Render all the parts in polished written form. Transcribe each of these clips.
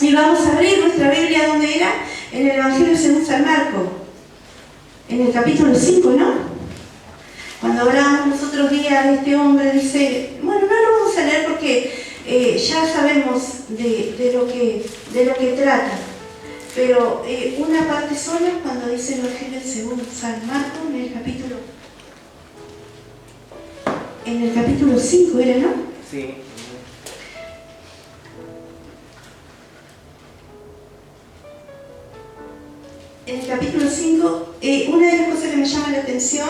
Y vamos a abrir nuestra Biblia, ¿dónde era? En el Evangelio según San Marcos, en el capítulo 5, ¿no? Cuando hablábamos los otros días de este hombre, dice, bueno, no lo vamos a leer porque ya sabemos de lo que trata, pero una parte sola cuando dice el Evangelio según San Marcos, en el capítulo 5 era, ¿no? Sí. En el capítulo 5, una de las cosas que me llama la atención,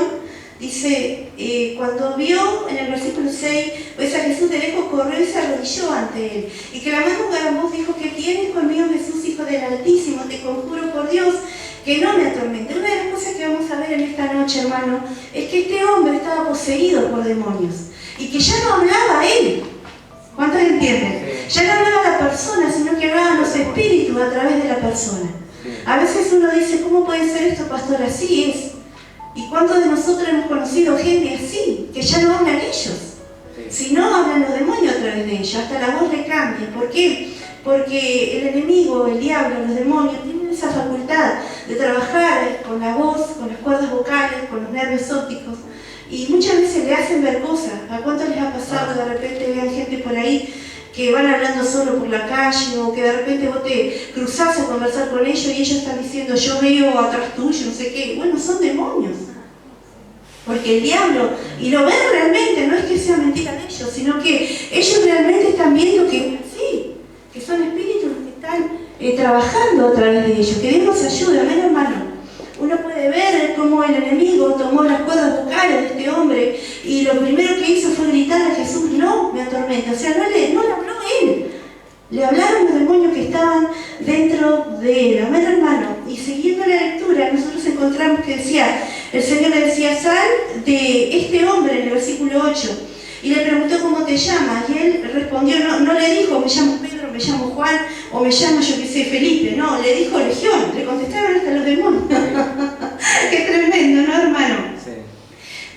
dice, cuando vio en el versículo 6, pues a Jesús de lejos corrió y se arrodilló ante él. Y clamando con gran voz dijo, ¿qué tienes conmigo, Jesús, Hijo del Altísimo? Te conjuro por Dios que no me atormente. Una de las cosas que vamos a ver en esta noche, hermano, es que este hombre estaba poseído por demonios y que ya no hablaba él. ¿Cuántos entienden? Ya no hablaba la persona, sino que hablaban los espíritus a través de la persona. A veces uno dice, ¿cómo puede ser esto, pastor? Así es. ¿Y cuántos de nosotros hemos conocido gente así, que ya no hablan ellos? Si no, hablan los demonios a través de ellos, hasta la voz le cambia. ¿Por qué? Porque el enemigo, el diablo, los demonios, tienen esa facultad de trabajar con la voz, con las cuerdas vocales, con los nervios ópticos, y muchas veces le hacen ver cosas. ¿A cuántos les ha pasado de repente vean gente por ahí que van hablando solo por la calle, o que de repente vos te cruzás a conversar con ellos y ellos están diciendo, yo veo atrás tuyo, no sé qué? Bueno, son demonios. Porque el diablo, y lo ven realmente, no es que sea mentira de ellos, sino que ellos realmente están viendo que sí, que son espíritus que están trabajando a través de ellos. Que Dios nos ayude, amén, hermano. Uno puede ver cómo el enemigo tomó las cuerdas vocales de este hombre y lo primero que hizo fue gritar a Jesús, no me atormenta. O sea, no le habló él, le hablaron los demonios que estaban dentro de él. Amén, hermano. Y siguiendo la lectura, nosotros encontramos que decía, el Señor le decía, sal de este hombre en el versículo 8. Y le preguntó cómo te llamas, y él respondió, no le dijo, me llamo Pedro, me llamo Juan, o me llamo, yo que sé, Felipe, no, le dijo Legión, le contestaron hasta los demonios. Qué tremendo, ¿no, hermano? Sí.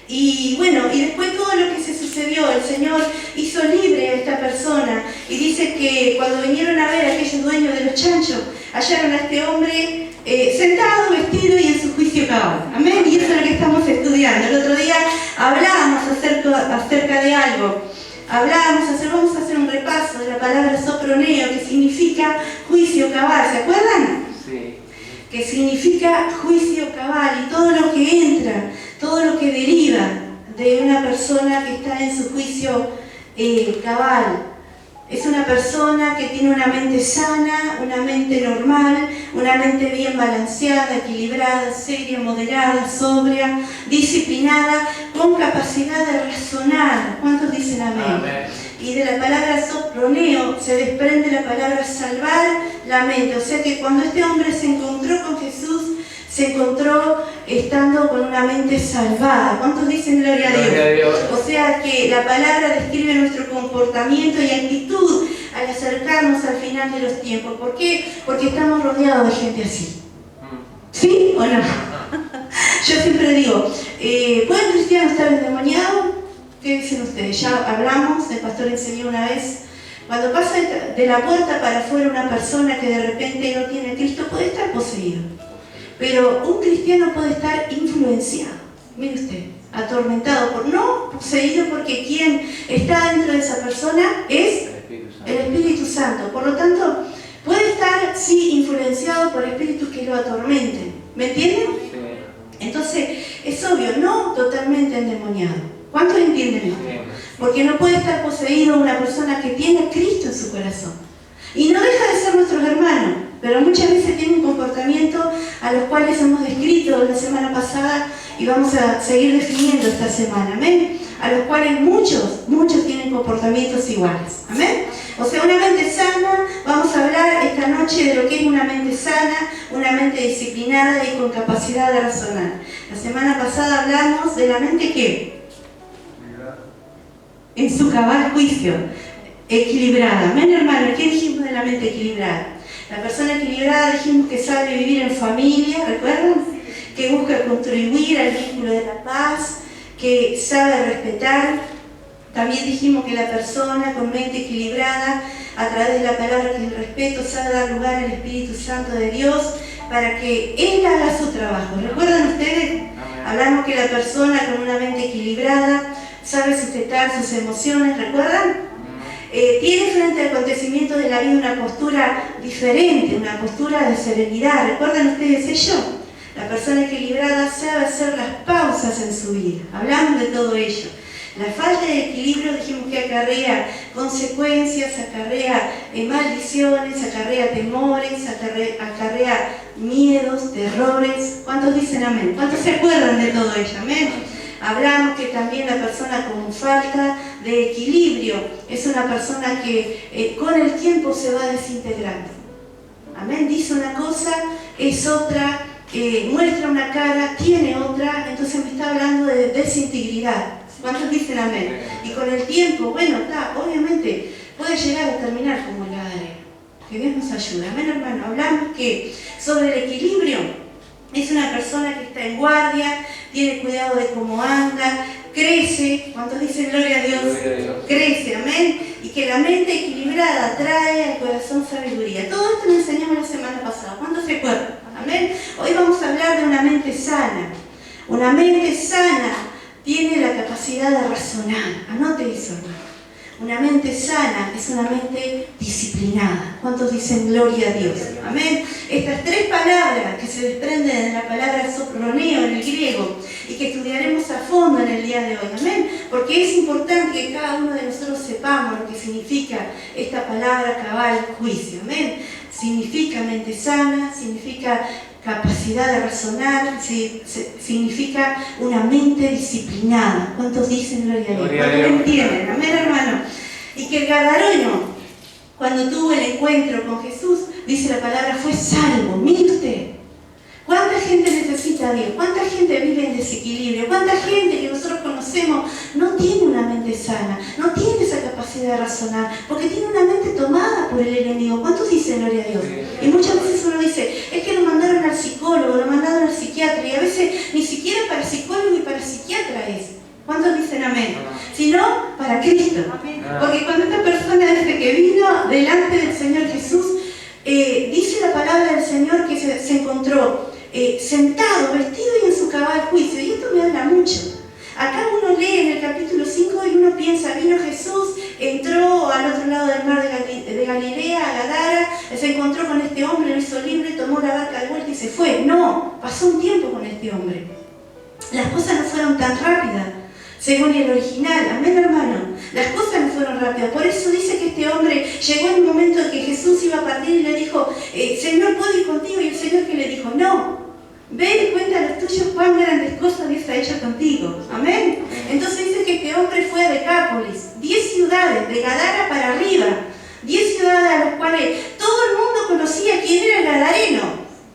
Y bueno, y después todo lo que se sucedió, el Señor hizo libre a esta persona, y dice que cuando vinieron a ver a aquellos dueños de los chanchos, hallaron a este hombre sentado, vestido y en su juicio cabal. Amén. Y eso es lo que estamos estudiando. El otro día hablábamos acerca de algo. Vamos a hacer un repaso de la palabra soproneo, que significa juicio cabal. ¿Se acuerdan? Sí. Que significa juicio cabal, y todo lo que entra, todo lo que deriva de una persona que está en su juicio cabal. Es una persona que tiene una mente sana, una mente normal, una mente bien balanceada, equilibrada, seria, moderada, sobria, disciplinada, con capacidad de razonar. ¿Cuántos dicen amén? Amén. Y de la palabra soproneo se desprende la palabra salvar la mente. O sea que cuando este hombre se encontró con Jesús, se encontró estando con una mente salvada. ¿Cuántos dicen gloria a Dios? Gloria a Dios. O sea que la palabra describe nuestro comportamiento y actitud al acercarnos al final de los tiempos. ¿Por qué? Porque estamos rodeados de gente así. ¿Sí o no? Yo siempre digo, ¿puede un cristiano estar endemoniado? ¿Qué dicen ustedes? Ya hablamos, el pastor enseñó una vez, cuando pasa de la puerta para afuera una persona que de repente no tiene a Cristo, puede estar poseído. Pero un cristiano puede estar influenciado, mire usted, atormentado, no poseído, porque quien está dentro de esa persona es el Espíritu Santo. Por lo tanto, puede estar, sí, influenciado por espíritus que lo atormenten. ¿Me entienden? Entonces, es obvio, no totalmente endemoniado. ¿Cuántos entienden esto? Porque no puede estar poseído una persona que tiene a Cristo en su corazón. Y no deja de ser nuestros hermanos, pero muchas veces tienen un comportamiento a los cuales hemos descrito la semana pasada y vamos a seguir definiendo esta semana, amén, a los cuales muchos tienen comportamientos iguales, amén. O sea, una mente sana, vamos a hablar esta noche de lo que es una mente sana, una mente disciplinada y con capacidad de razonar. La semana pasada hablamos de la mente ¿qué? En su cabal juicio, equilibrada, amén, hermano. ¿Qué dijimos de la mente equilibrada? La persona equilibrada dijimos que sabe vivir en familia, ¿recuerdan? Que busca contribuir al vínculo de la paz, que sabe respetar. También dijimos que la persona con mente equilibrada a través de la palabra, que es el respeto, sabe dar lugar al Espíritu Santo de Dios para que Él haga su trabajo. ¿Recuerdan ustedes? Hablamos que la persona con una mente equilibrada sabe sujetar sus emociones, ¿recuerdan? Tiene frente al acontecimiento de la vida una postura diferente, una postura de serenidad. ¿Recuerdan ustedes ello? La persona equilibrada sabe hacer las pausas en su vida. Hablamos de todo ello. La falta de equilibrio, dijimos que acarrea consecuencias, acarrea maldiciones, acarrea temores, acarrea miedos, terrores. ¿Cuántos dicen amén? ¿Cuántos se acuerdan de todo ello? Amén. Hablamos que también la persona con falta de equilibrio es una persona que con el tiempo se va desintegrando. Amén. Dice una cosa, es otra, muestra una cara, tiene otra, entonces me está hablando de desintegridad. ¿Cuántos dicen amén? Y con el tiempo, bueno, obviamente puede llegar a terminar como el gadareno. Que Dios nos ayude. Amén, hermano. Hablamos que sobre el equilibrio es una persona que está en guardia, tiene cuidado de cómo anda, crece. ¿Cuántos dicen gloria a Dios? Gloria a Dios. Crece, amén. Y que la mente equilibrada trae al corazón sabiduría. Todo esto lo enseñamos la semana pasada. ¿Cuántos se acuerdan? Amén. Hoy vamos a hablar de una mente sana. Una mente sana tiene la capacidad de razonar. Anote eso, hermano. Una mente sana es una mente disciplinada. ¿Cuántos dicen gloria a Dios? Amén. Estas tres palabras que se desprenden de la palabra soproneo en el griego y que estudiaremos a fondo en el día de hoy. Amén. Porque es importante que cada uno de nosotros sepamos lo que significa esta palabra cabal, juicio. Amén. Significa mente sana, significa capacidad de razonar, significa una mente disciplinada. ¿Cuántos dicen gloria a Dios? ¿Cuántos entienden? Amén, hermano. Y que el gadareno, cuando tuvo el encuentro con Jesús, dice la palabra, fue salvo. Mire usted, ¿cuánta gente necesita a Dios? ¿Cuánta gente vive en desequilibrio? ¿Cuánta gente que nosotros conocemos no tiene una mente sana? No tiene esa capacidad de razonar, porque tiene una mente tomada por el enemigo. ¿Cuántos dicen gloria a Dios? Y muchas veces uno dice, es que lo mandaron al psicólogo, lo mandaron al psiquiatra, y a veces ni siquiera para psicólogo y para psiquiatra es. ¿Cuántos dicen amén? Sino para Cristo. Porque cuando esta persona desde que vino delante del Señor Jesús, dice la palabra del Señor que se encontró sentado, vestido y en su cabal juicio. Y esto me habla mucho. Acá uno lee en el capítulo 5 y uno piensa, vino Jesús, entró al otro lado del mar de Galilea, a Gadara, se encontró con este hombre, lo hizo libre, tomó la barca de vuelta y se fue. No, pasó un tiempo con este hombre. Las cosas no fueron tan rápidas, según el original. Amén, hermano. Las cosas no fueron rápidas. Por eso dice que este hombre llegó en un momento en que Jesús iba a partir y le dijo, Señor, ¿puedo ir contigo? Y el Señor que le dijo, no. Ve y cuenta a los tuyos cuán grandes cosas Dios ha hecho contigo. Amén. Entonces dice que este hombre fue a Decápolis, 10 ciudades, de Gadara para arriba, 10 ciudades a las cuales todo el mundo conocía quién era el gadareno.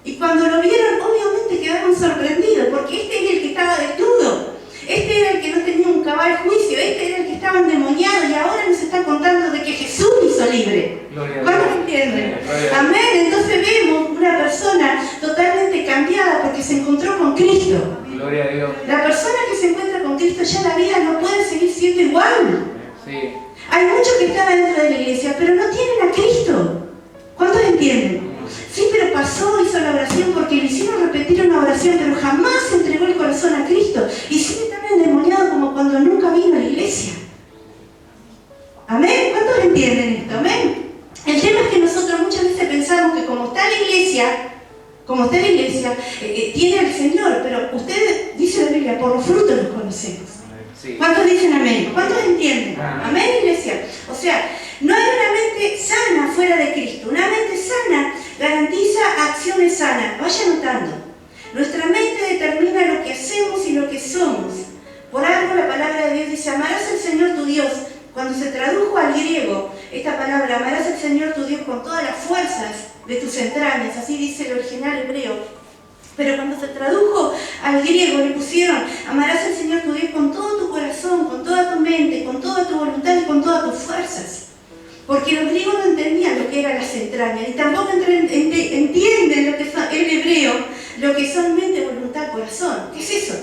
Y cuando lo vieron, obviamente quedaron sorprendidos, porque este era el que estaba desnudo, este era el que no tenía un cabal juicio, este era el que estaba endemoniado, y ahora nos está contando de que Jesús hizo libre. ¿Cuántos entienden? Amén. Entonces vemos una persona totalmente cambiada porque se encontró con Cristo. Gloria a Dios. La persona que se encuentra con Cristo ya la vida no puede seguir siendo igual. Sí. Hay muchos que están dentro de la iglesia, pero no tienen a Cristo. ¿Cuántos entienden? Sí, pero pasó, hizo la oración porque le hicieron repetir una oración, pero jamás se entregó el corazón a Cristo. Y sigue tan endemoniado como cuando nunca vino a la iglesia. Amén. ¿Cuántos entienden esto? Amén. El tema es que nosotros muchas veces pensamos que como está la iglesia, tiene al Señor, pero usted dice la Biblia, por los frutos los conocemos. Sí. ¿Cuántos dicen amén? ¿Cuántos entienden? Amén, iglesia. O sea, no hay una mente sana fuera de Cristo. Una mente sana garantiza acciones sanas. Vaya notando. Nuestra mente determina lo que hacemos y lo que somos. Por algo la palabra de Dios dice, amarás al Señor tu Dios. Cuando se tradujo al griego, esta palabra, amarás al Señor tu Dios con todas las fuerzas de tus entrañas, así dice el original hebreo. Pero cuando se tradujo al griego, le pusieron, amarás al Señor tu Dios con todo tu corazón, con toda tu mente, con toda tu voluntad y con todas tus fuerzas. Porque los griegos no entendían lo que eran las entrañas, y tampoco entienden lo que son el hebreo, lo que son mente, voluntad, corazón. ¿Qué es eso?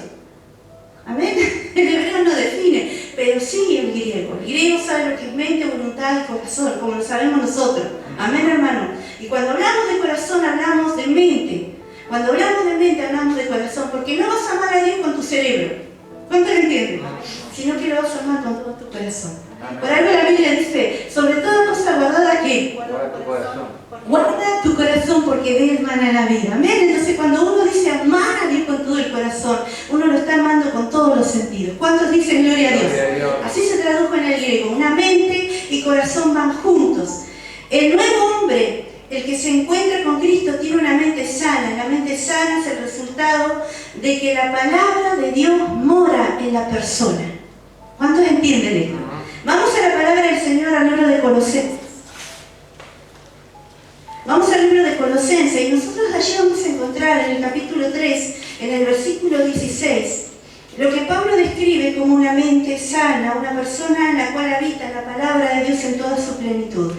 Amén. El hebreo no define, pero sí el griego. El griego sabe lo que es mente, voluntad y corazón, como lo sabemos nosotros. Amén, hermano. Y cuando hablamos de corazón, hablamos de mente. Cuando hablamos de mente, hablamos de corazón, porque no vas a amar a Dios con tu cerebro. ¿Cuánto lo entienden? Sino que lo vas a amar con todo tu corazón. Por algo la Biblia dice, sobre toda cosa guardada, ¿qué? Guarda tu corazón. Guarda tu corazón porque de él mana la vida. Amén. Entonces cuando uno dice amar a Dios con todo el corazón, uno lo está amando con todos los sentidos. ¿Cuántos dicen gloria a Dios? Gloria a Dios. Así se tradujo en el griego. Una mente y corazón van juntos. El nuevo hombre, el que se encuentra con Cristo, tiene una mente sana. La mente sana es el resultado de que la palabra de Dios mora en la persona. ¿Cuántos entienden esto? Vamos a la palabra del Señor al libro de Colosenses. Vamos al libro de Colosenses y nosotros allí vamos a encontrar en el capítulo 3, en el versículo 16, lo que Pablo describe como una mente sana, una persona en la cual habita la palabra de Dios en toda su plenitud.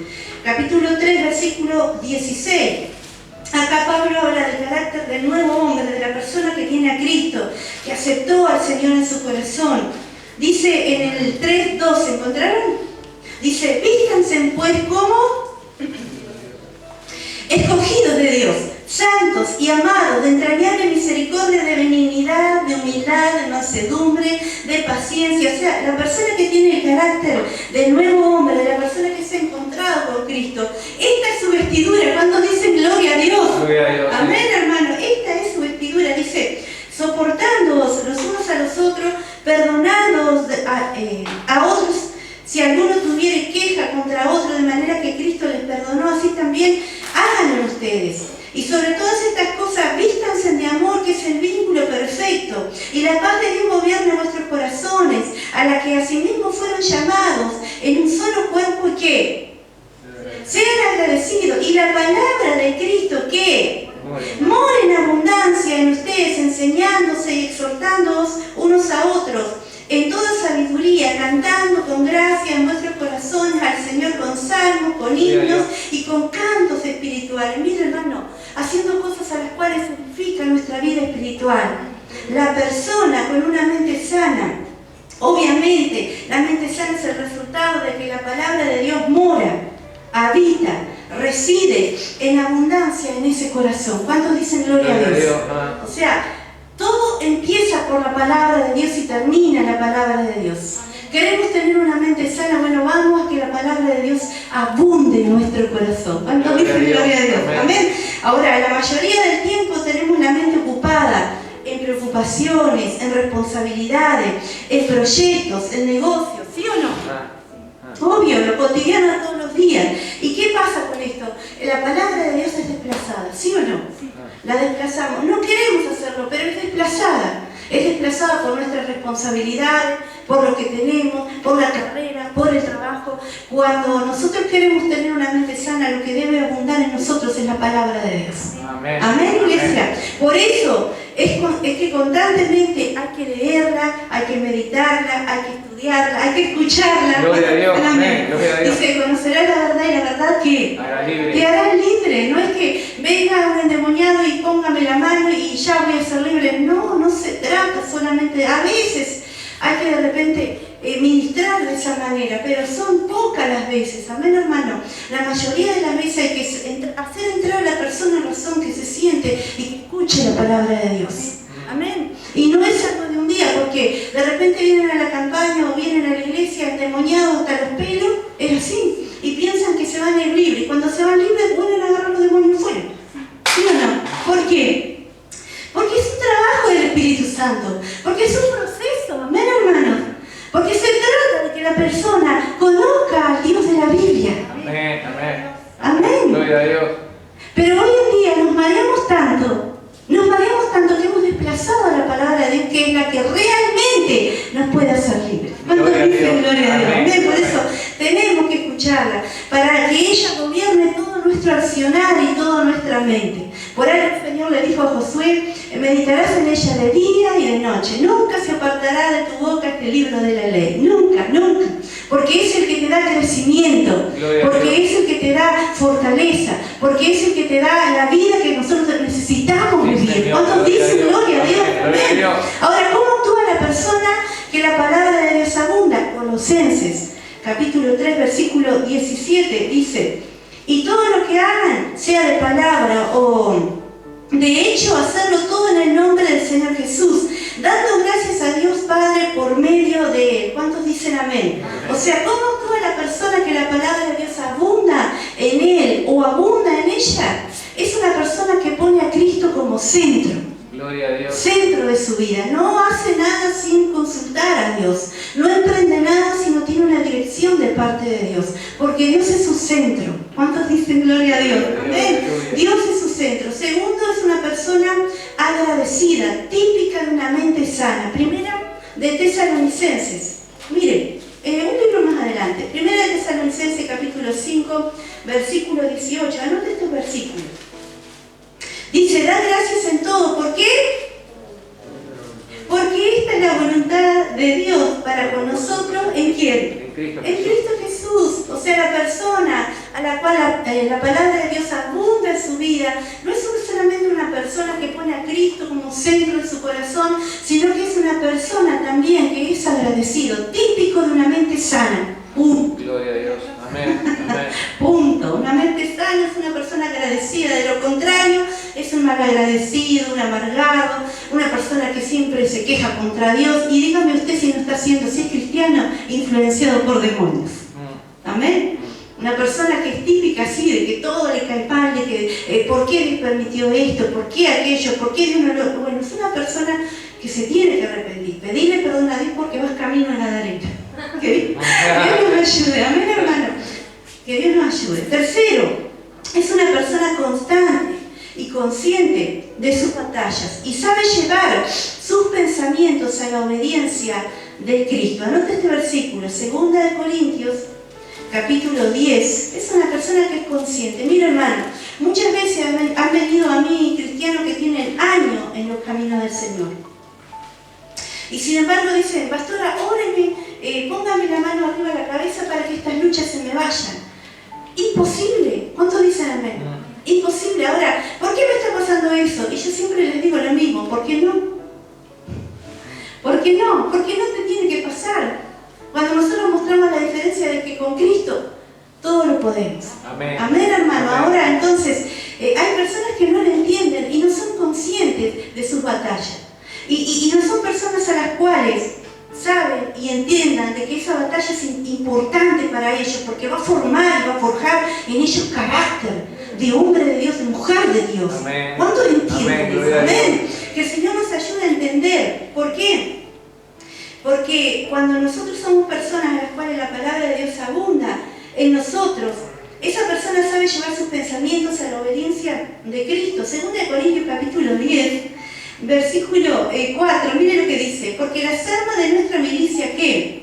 Capítulo 3, versículo 16. Acá Pablo habla del carácter del nuevo hombre, de la persona que tiene a Cristo, que aceptó al Señor en su corazón. Dice en el 3:12, ¿encontraron? Dice, vístanse pues como escogidos de Dios, santos y amados, de entrañable misericordia, de benignidad, de humildad, de mansedumbre, de paciencia. O sea, la persona que tiene el carácter del nuevo hombre, de la persona que se ha encontrado con Cristo, esta es su vestidura. ¿Cuándo dicen gloria a Dios? Gloria a Dios. Amén, hermano. Esta es su vestidura. Dice, soportándoos los unos a los otros, perdonándoos a otros si alguno tuviere queja contra otro, de manera que Cristo les perdonó, así también háganlo ustedes. Y sobre todas estas cosas, vístanse de amor, que es el vínculo perfecto. Y la paz de Dios gobierne vuestros corazones, a la que asimismo fueron llamados en un solo cuerpo. ¿Y qué? Sean agradecidos. Y la palabra de Cristo, ¿qué? More en abundancia en ustedes, enseñándose y exhortándoos unos a otros, en toda sabiduría, cantando con gracia en vuestros corazones al Señor con salmos, con himnos y con cantos espirituales. Mira, hermano, haciendo cosas a las cuales edifica nuestra vida espiritual. La persona con una mente sana, obviamente, la mente sana es el resultado de que la palabra de Dios mora, habita, reside en abundancia en ese corazón. ¿Cuántos dicen gloria a Dios? O sea, todo empieza por la palabra de Dios y termina en la palabra de Dios. ¿Queremos tener una mente sana? Bueno, vamos a que la palabra de Dios abunde en nuestro corazón. ¿Cuántos dicen gloria a Dios? Amén. Ahora, la mayoría del tiempo tenemos la mente ocupada en preocupaciones, en responsabilidades, en proyectos, en negocios, ¿sí o no? Obvio, lo cotidiano todos los días. ¿Y qué pasa con esto? La palabra de Dios es desplazada, ¿sí o no? La desplazamos. No queremos hacerlo, pero es desplazada. Es desplazada por nuestras responsabilidades, por lo que tenemos, por la carrera, por el trabajo. Cuando nosotros queremos tener una mente sana, lo que debe abundar en nosotros es la palabra de Dios. Amén. Amén, iglesia. Por eso es que constantemente hay que leerla, hay que meditarla, hay que estudiarla, hay que escucharla. Gloria a Dios. Amén. Gloria a Dios. Dice, conocerás la verdad y la verdad que hará libre. te hará libre. No es que venga un endemoniado y póngame la mano y ya voy a ser libre. No, no se trata solamente. A veces hay que de repente ministrar de esa manera, pero son pocas las veces. Amén, hermano. La mayoría de las veces hay que hacer entrar a la persona en razón, que se siente y que escuche la palabra de Dios. Amén. Y no es algo de un día, porque de repente vienen a la campaña o vienen a la iglesia endemoniados hasta los pelos, es así, y piensan que se van a ir libres. Cuando se van libres, vuelven a agarrar los demonios fuera. ¿Sí o no? ¿Por qué? Porque es un trabajo del Espíritu Santo, porque es un proceso. Amén, hermanos. Porque se trata de que la persona conozca al Dios de la Biblia. Amén, amén. Amén. Gloria a Dios. Pero hoy en día nos mareamos tanto que hemos desplazado a la palabra de Dios, que es la que realmente nos puede hacer libres. ¿Cuántos dicen gloria a Dios? Amén. Por eso tenemos que escucharla, para que ella gobierne todo nuestro accionar y toda nuestra mente. Por ahí el Señor le dijo a Josué, meditarás en ella de día y de noche. Nunca se apartará de tu boca este libro de la ley. Nunca, nunca. Porque es el que te da crecimiento. Porque es el que te da fortaleza. Porque es el que te da la vida que nosotros necesitamos vivir. ¿Cuántos dicen gloria a Dios? Amén. Ahora, ¿cómo actúa la persona que la palabra de Dios abunda. Colosenses, capítulo 3, versículo 17, dice: y todo lo que hagan, sea de palabra o de hecho, hacerlo todo en el nombre del Señor Jesús, dando gracias a Dios Padre por medio de Él. ¿Cuántos dicen amén? O sea, ¿cómo actúa la persona que la palabra de Dios abunda en él o abunda en ella? Es una persona que pone a Cristo como centro. Gloria a Dios. Centro de su vida. No hace nada sin consultar a Dios. No emprende nada si no tiene una dirección de parte de Dios. Porque Dios es su centro. ¿Cuántos dicen gloria a Dios? Amén. Dios es su centro. Segundo, es una persona agradecida, típica de una mente sana. Primera, de Tesalonicenses. Miren, un libro más adelante. Primera de Tesalonicenses, capítulo 5, versículo 18. Anote estos versículos. Dice: da gracias en todo. ¿Por qué? Porque esta es la voluntad de Dios para con nosotros. ¿En quién? En Cristo Jesús. O sea, la persona a la cual la palabra de Dios abunda en su vida no es solamente una persona que pone a Cristo como centro de su corazón, sino que es una persona también que es agradecido, típico de una mente sana. Gloria a Dios. Amén. Amén. Punto. Una mente sana es una persona agradecida. De lo contrario, es un malagradecido, un amargado, una persona que siempre se queja contra Dios. Y dígame usted si no está siendo, si es cristiano, influenciado por demonios. Amén. Una persona que es típica así, de que todo le cae mal, de que ¿por qué le permitió esto? ¿Por qué aquello? ¿Por qué Dios no lo...? Bueno, es una persona que se tiene que arrepentir. Pedirle perdón a Dios porque vas camino a la derecha. Que Dios nos ayude. Amén, hermano. Que Dios nos ayude. Tercero, es una persona constante y consciente de sus batallas y sabe llevar sus pensamientos a la obediencia de Cristo. Anote este versículo, 2 de Corintios, capítulo 10. Es una persona que es consciente. Mira, hermano, muchas veces han venido a mí cristianos que tienen años en los caminos del Señor. Y sin embargo dicen: pastora, óreme, póngame la mano arriba de la cabeza para que estas luchas se me vayan. Imposible. ¿Cuántos dicen amén? Imposible. Ahora, ¿por qué me está pasando eso? Y yo siempre les digo lo mismo: ¿por qué no? ¿Por qué no? Porque no te tiene que pasar. Cuando nosotros mostramos la diferencia de que con Cristo todo lo podemos. Amén. Amén, hermano. Amén. Ahora, entonces, hay personas que no lo entienden y no son conscientes de sus batallas. Y no son personas a las cuales saben y entiendan de que esa batalla es importante para ellos, porque va a formar y va a forjar en ellos carácter de hombre de Dios, de mujer de Dios. Amén. ¿Cuántos entienden Amén. eso? Amén. Que el Señor nos ayude a entender. ¿Por qué? Porque cuando nosotros somos personas a las cuales la palabra de Dios abunda en nosotros, esa persona sabe llevar sus pensamientos a la obediencia de Cristo. 2 Corintios capítulo 10, versículo 4, mire lo que dice: porque las armas de nuestra milicia, ¿qué?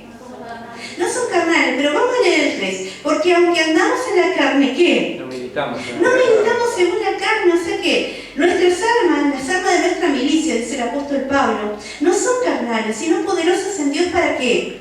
No son carnales, pero vamos a leer el 3. Porque aunque andamos en la carne, ¿qué? No militamos. No militamos según la carne, o sea que nuestras armas, las armas de nuestra milicia, dice el apóstol Pablo, no son carnales, sino poderosas en Dios. ¿Para qué?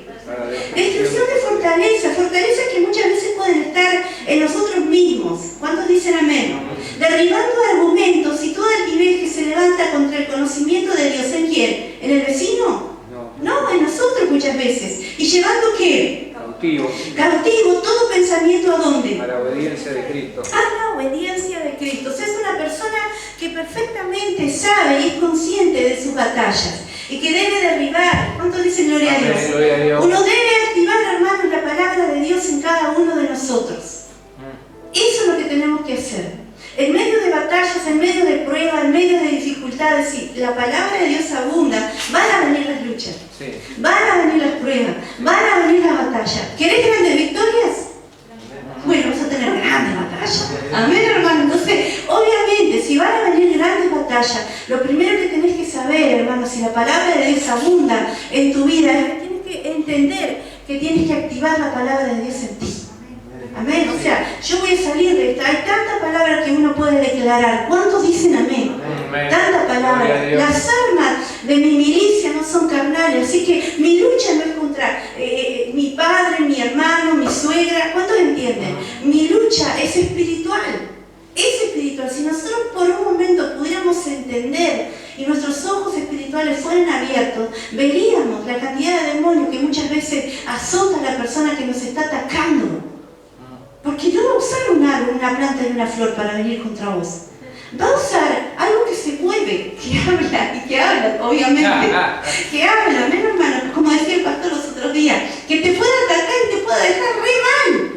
Destrucción de fortalezas, fortalezas que muchas veces pueden estar en nosotros mismos. ¿Cuántos dicen amén? Derribando argumentos y toda altivez que se levanta contra el conocimiento de Dios. ¿En quién? ¿En el vecino? No, en nosotros muchas veces. ¿Y llevando qué? Cautivo. Cautivo todo pensamiento, ¿a dónde? A la obediencia de Cristo. A la obediencia de Cristo. O sea, es una persona que perfectamente sabe y es consciente de sus batallas y que debe derribar. ¿Cuántos dicen gloria a Dios? Amén, gloria a Dios. Uno debe activar, hermanos, la palabra de Dios en cada uno de nosotros. Eso es lo que tenemos que hacer. En medio de batallas, en medio de pruebas, en medio de dificultades, si la palabra de Dios abunda, van a venir las luchas, Sí. van a venir las pruebas, van a venir las batallas. ¿Querés grandes victorias? Bueno, vas a tener grandes batallas. Amén, hermano. Entonces, obviamente, si van a venir grandes batallas, lo primero que tenés que saber, hermano, si la palabra de Dios abunda en tu vida, es que tienes que entender que tienes que activar la palabra de Dios en ti. Amén. O sea, yo voy a salir de esta. Hay tanta palabra que uno puede declarar. ¿Cuántos dicen amén? Amén. Tanta palabra. Gloria a Dios. Las armas de mi milicia no son carnales. Así que mi lucha no es contra mi padre, mi hermano, mi suegra. ¿Cuántos entienden? Mi lucha es espiritual. Es espiritual. Si nosotros por un momento pudiéramos entender y nuestros ojos espirituales fueran abiertos, veríamos la cantidad de demonios que muchas veces azota a la persona que nos está atacando. Porque no va a usar un árbol, una planta y una flor para venir contra vos. Va a usar algo que se mueve, que habla, obviamente, que habla, amén, hermano, como decía el pastor los otros días, que te pueda atacar y te pueda dejar re mal.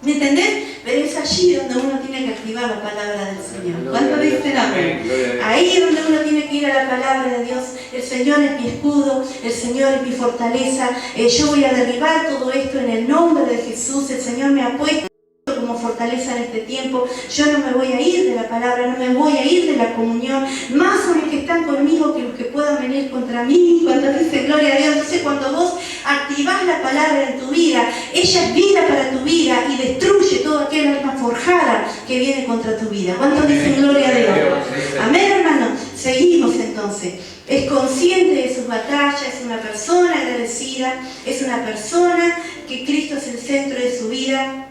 ¿Me entendés? Pero es allí donde uno tiene que activar la palabra del Señor. ¿Cuánto dicen amén? Ahí es donde uno tiene que ir a la palabra de Dios. El Señor es mi escudo, el Señor es mi fortaleza. Yo voy a derribar todo esto en el nombre de Jesús. El Señor me ha puesto como fortaleza en este tiempo. Yo no me voy a ir de la palabra, no me voy a ir de la comunión. Más son los que están conmigo que los que puedan venir contra mí. Cuando dice gloria a Dios. Entonces cuando vos activás la palabra en tu vida, ella es vida para tu vida y destruye toda aquella alma forjada que viene contra tu vida. ¿Cuántos dicen gloria a Dios? Amén, hermano. Seguimos entonces. Es consciente de sus batallas, es una persona agradecida, es una persona que Cristo es el centro de su vida.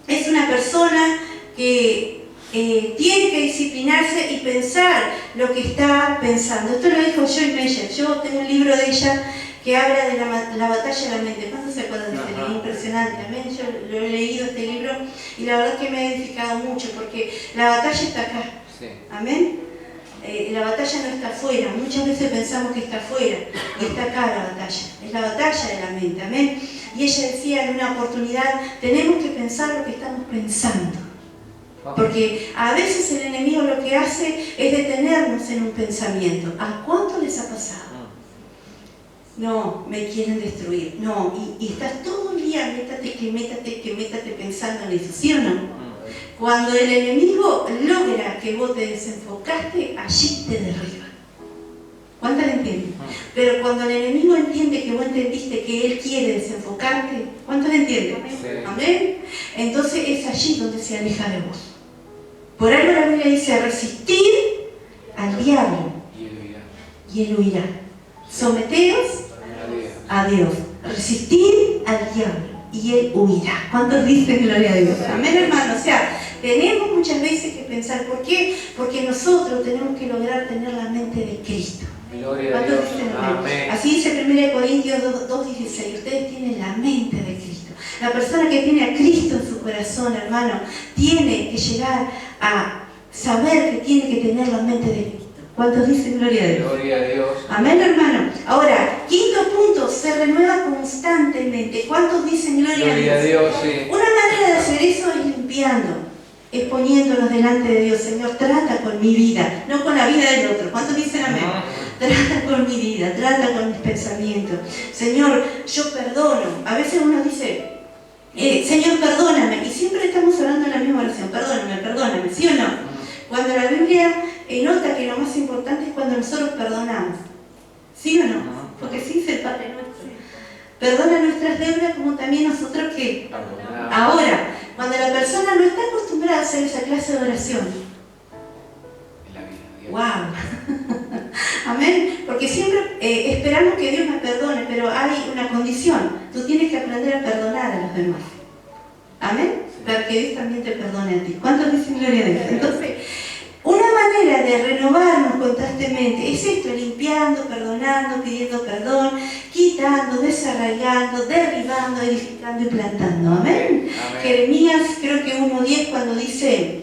Es una persona que tiene que disciplinarse y pensar lo que está pensando. Esto lo dijo Joy Meyer. Yo tengo un libro de ella que habla de la batalla de la mente. ¿Cuántos se acuerdan de este libro? Impresionante. Amén. Yo lo he leído este libro y la verdad que me ha edificado mucho porque la batalla está acá. Sí. Amén. La batalla no está afuera. Muchas veces pensamos que está afuera y está acá la batalla. Es la batalla de la mente. Amén. Y ella decía en una oportunidad, tenemos que pensar lo que estamos pensando. Porque a veces el enemigo lo que hace es detenernos en un pensamiento. ¿A cuánto les ha pasado? No, me quieren destruir. No, y estás todo el día, métate pensando en eso, ¿sí o no? Cuando el enemigo logra que vos te desenfocaste, allí te derriba. ¿Cuántas le entienden? Pero cuando el enemigo entiende que vos entendiste que él quiere desenfocarte, ¿cuántos le entienden? Sí. ¿Amén? Entonces es allí donde se aleja de vos. Por algo la Biblia dice, resistir al diablo y él huirá. Someteos a Dios. Resistir al diablo y él huirá. ¿Cuántos dicen gloria a Dios? Amén, hermano. O sea, tenemos muchas veces que pensar, ¿por qué? Porque nosotros tenemos que lograr tener la mente de Cristo. Gloria a Dios. Amén. Así dice 1 Corintios 2:16. Ustedes tienen la mente de Cristo. La persona que tiene a Cristo en su corazón, hermano, tiene que llegar a saber que tiene que tener la mente de Cristo. ¿Cuántos dicen gloria a Dios? Gloria a Dios. Amén, hermano. Ahora, quinto punto, se renueva constantemente. ¿Cuántos dicen gloria a Dios? Gloria a Dios, sí. Una manera de hacer eso es limpiando, es poniéndonos delante de Dios. Señor, trata con mi vida, no con la vida del otro. ¿Cuántos dicen amén? Trata con mi vida, trata con mis pensamientos. Señor, yo perdono. A veces uno dice, Señor, perdóname. Y siempre estamos hablando en la misma oración. Perdóname, ¿sí o no? Cuando la Biblia nota que lo más importante es cuando nosotros perdonamos. ¿Sí o no? Porque sí dice el Padre nuestro. Perdona nuestras deudas como también nosotros que... Ahora, cuando la persona no está acostumbrada a hacer esa clase de oración. ¡Wow! Amén. Porque siempre esperamos que Dios me perdone, pero hay una condición. Tú tienes que aprender a perdonar a los demás. Amén. Para que Dios también te perdone a ti. ¿Cuántos dicen gloria a Dios? Entonces, una manera de renovarnos constantemente es esto: limpiando, perdonando, pidiendo perdón, quitando, desarraigando, derribando, edificando y plantando. Amén. Jeremías, creo que 1:10, cuando dice,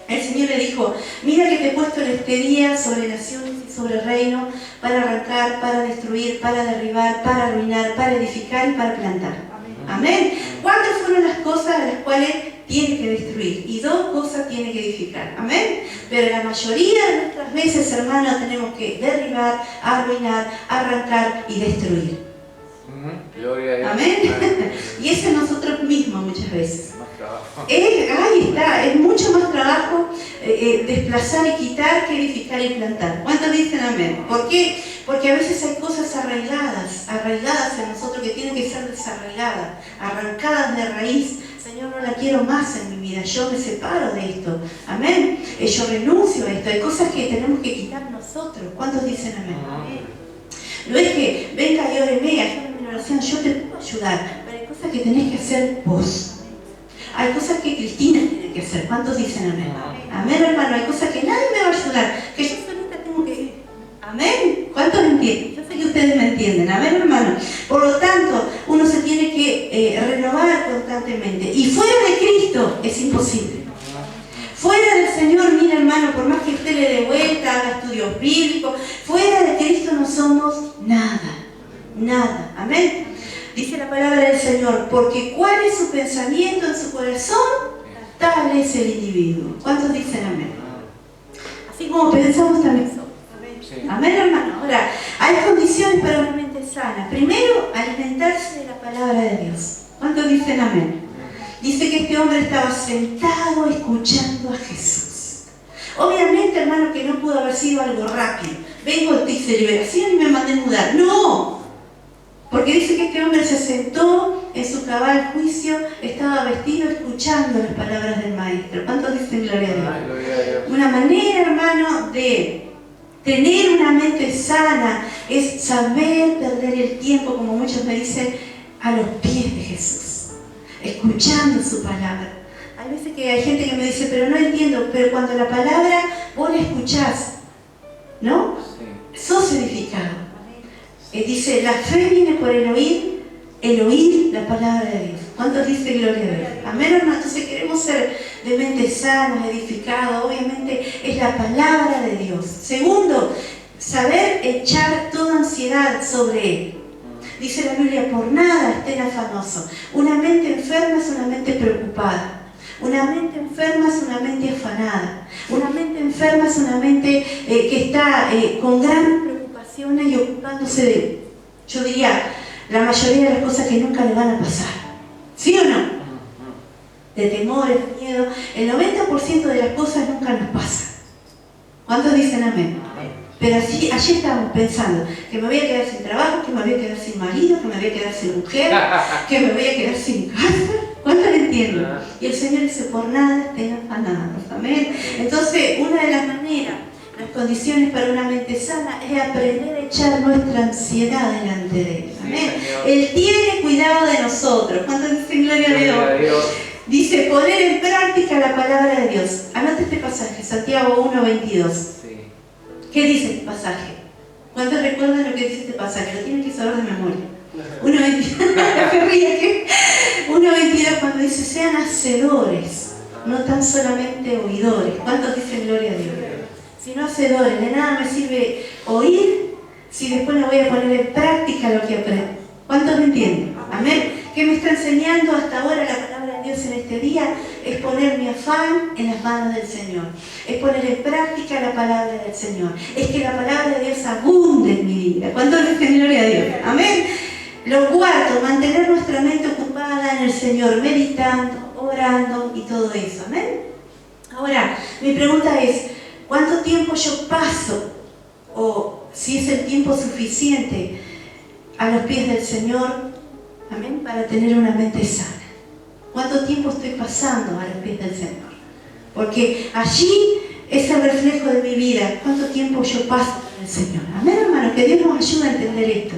el Señor le dijo, mira que te he puesto en este día sobre naciones y sobre reino, para arrancar, para destruir, para derribar, para arruinar, para edificar y para plantar. Amén. ¿Cuántas fueron las cosas a las cuales tiene que destruir? Y 2 cosas tiene que edificar. Amén. Pero la mayoría de nuestras veces, hermanos, tenemos que derribar, arruinar, arrancar y destruir. Gloria a Dios. Amén. Y eso es nosotros mismos muchas veces. Ahí está, es mucho más trabajo desplazar y quitar que edificar y plantar. ¿Cuántos dicen amén? ¿Por qué? Porque a veces hay cosas arraigadas en nosotros que tienen que ser desarraigadas, arrancadas de raíz. Señor, no la quiero más en mi vida, yo me separo de esto. Amén. Yo renuncio a esto. Hay cosas que tenemos que quitar nosotros. ¿Cuántos dicen amén? No es que venga y óreme, ayúdame en oración, yo te puedo ayudar, pero hay cosas que tenés que hacer vos. Hay cosas que Cristina tiene que hacer. ¿Cuántos dicen amén? Amén, hermano. Hay cosas que nadie me va a ayudar, que yo solita tengo que Amén. ¿Cuántos entienden? Yo sé que ustedes me entienden. Amén, hermano. Por lo tanto, uno se tiene que renovar constantemente. Y fuera de Cristo es imposible. Fuera del Señor, mira hermano, por más que usted le dé vuelta, haga estudios bíblicos, fuera de Cristo no somos nada. Nada. Amén. Dice la palabra del Señor, porque cuál es su pensamiento en su corazón, tal es el individuo. ¿Cuántos dicen amén? Así como pensamos también somos. Sí. Amén, hermano. Ahora, hay condiciones para una mente sana. Primero, alimentarse de la palabra de Dios. ¿Cuántos dicen amén? Dice que este hombre estaba sentado escuchando a Jesús. Obviamente, hermano, que no pudo haber sido algo rápido. Vengo, te hice liberación y me mandé mudar. ¡No! Porque dice que este hombre se sentó en su cabal juicio, estaba vestido escuchando las palabras del Maestro. ¿Cuántos dicen gloria a Dios? Ay, gloria a Dios. Una manera, hermano, de tener una mente sana es saber perder el tiempo, como muchos me dicen, a los pies de Jesús, escuchando su palabra. Hay veces que hay gente que me dice, pero no entiendo, pero cuando la palabra vos la escuchás, ¿no? Sí. Sos edificado. Dice, la fe viene por el oír la palabra de Dios. ¿Cuántos dicen gloria a Dios? Amén, hermano. Entonces queremos ser de mente sana, edificados. Obviamente es la palabra de Dios. Segundo, saber echar toda ansiedad sobre Él. Dice la Biblia, por nada estén afanosos. Una mente enferma es una mente preocupada. Una mente enferma es una mente afanada. Una mente enferma es una mente que está con gran y ocupándose de, yo diría, la mayoría de las cosas que nunca le van a pasar. ¿Sí o no? De temores, de miedo. El 90% de las cosas nunca nos pasan. ¿Cuántos dicen amén? Pero allí estábamos pensando que me voy a quedar sin trabajo, que me voy a quedar sin marido, que me voy a quedar sin mujer, que me voy a quedar sin casa. ¿Cuántos lo entienden? Y el Señor dice, por nada estén afanados. Amén. Entonces, una de las maneras, las condiciones para una mente sana es aprender a echar nuestra ansiedad delante de Él. Amén. Él tiene cuidado de nosotros. ¿Cuántos dicen gloria a Dios? Dice, poner en práctica la palabra de Dios. Anote este pasaje, Santiago 1:22. Sí. ¿Qué dice este pasaje? ¿Cuántos recuerdan lo que dice este pasaje? Lo tienen que saber de memoria. 1:22 cuando dice, sean hacedores, no tan solamente oidores. ¿Cuántos dicen gloria a Dios? Sino hacedores. De nada me sirve oír si después no voy a poner en práctica lo que aprendo. ¿Cuántos me entienden? Amén. ¿Qué me está enseñando hasta ahora la palabra de Dios en este día? Es poner mi afán en las manos del Señor. Es poner en práctica la palabra del Señor. Es que la palabra de Dios abunde en mi vida. ¿Cuántos dicen gloria a Dios? Amén. Lo cuarto, mantener nuestra mente ocupada en el Señor, meditando, orando y todo eso. Amén. Ahora, mi pregunta es, ¿cuánto tiempo yo paso, o si es el tiempo suficiente, a los pies del Señor, amén, para tener una mente sana? ¿Cuánto tiempo estoy pasando a los pies del Señor? Porque allí es el reflejo de mi vida. ¿Cuánto tiempo yo paso con el Señor? Amén, hermano, que Dios nos ayude a entender esto.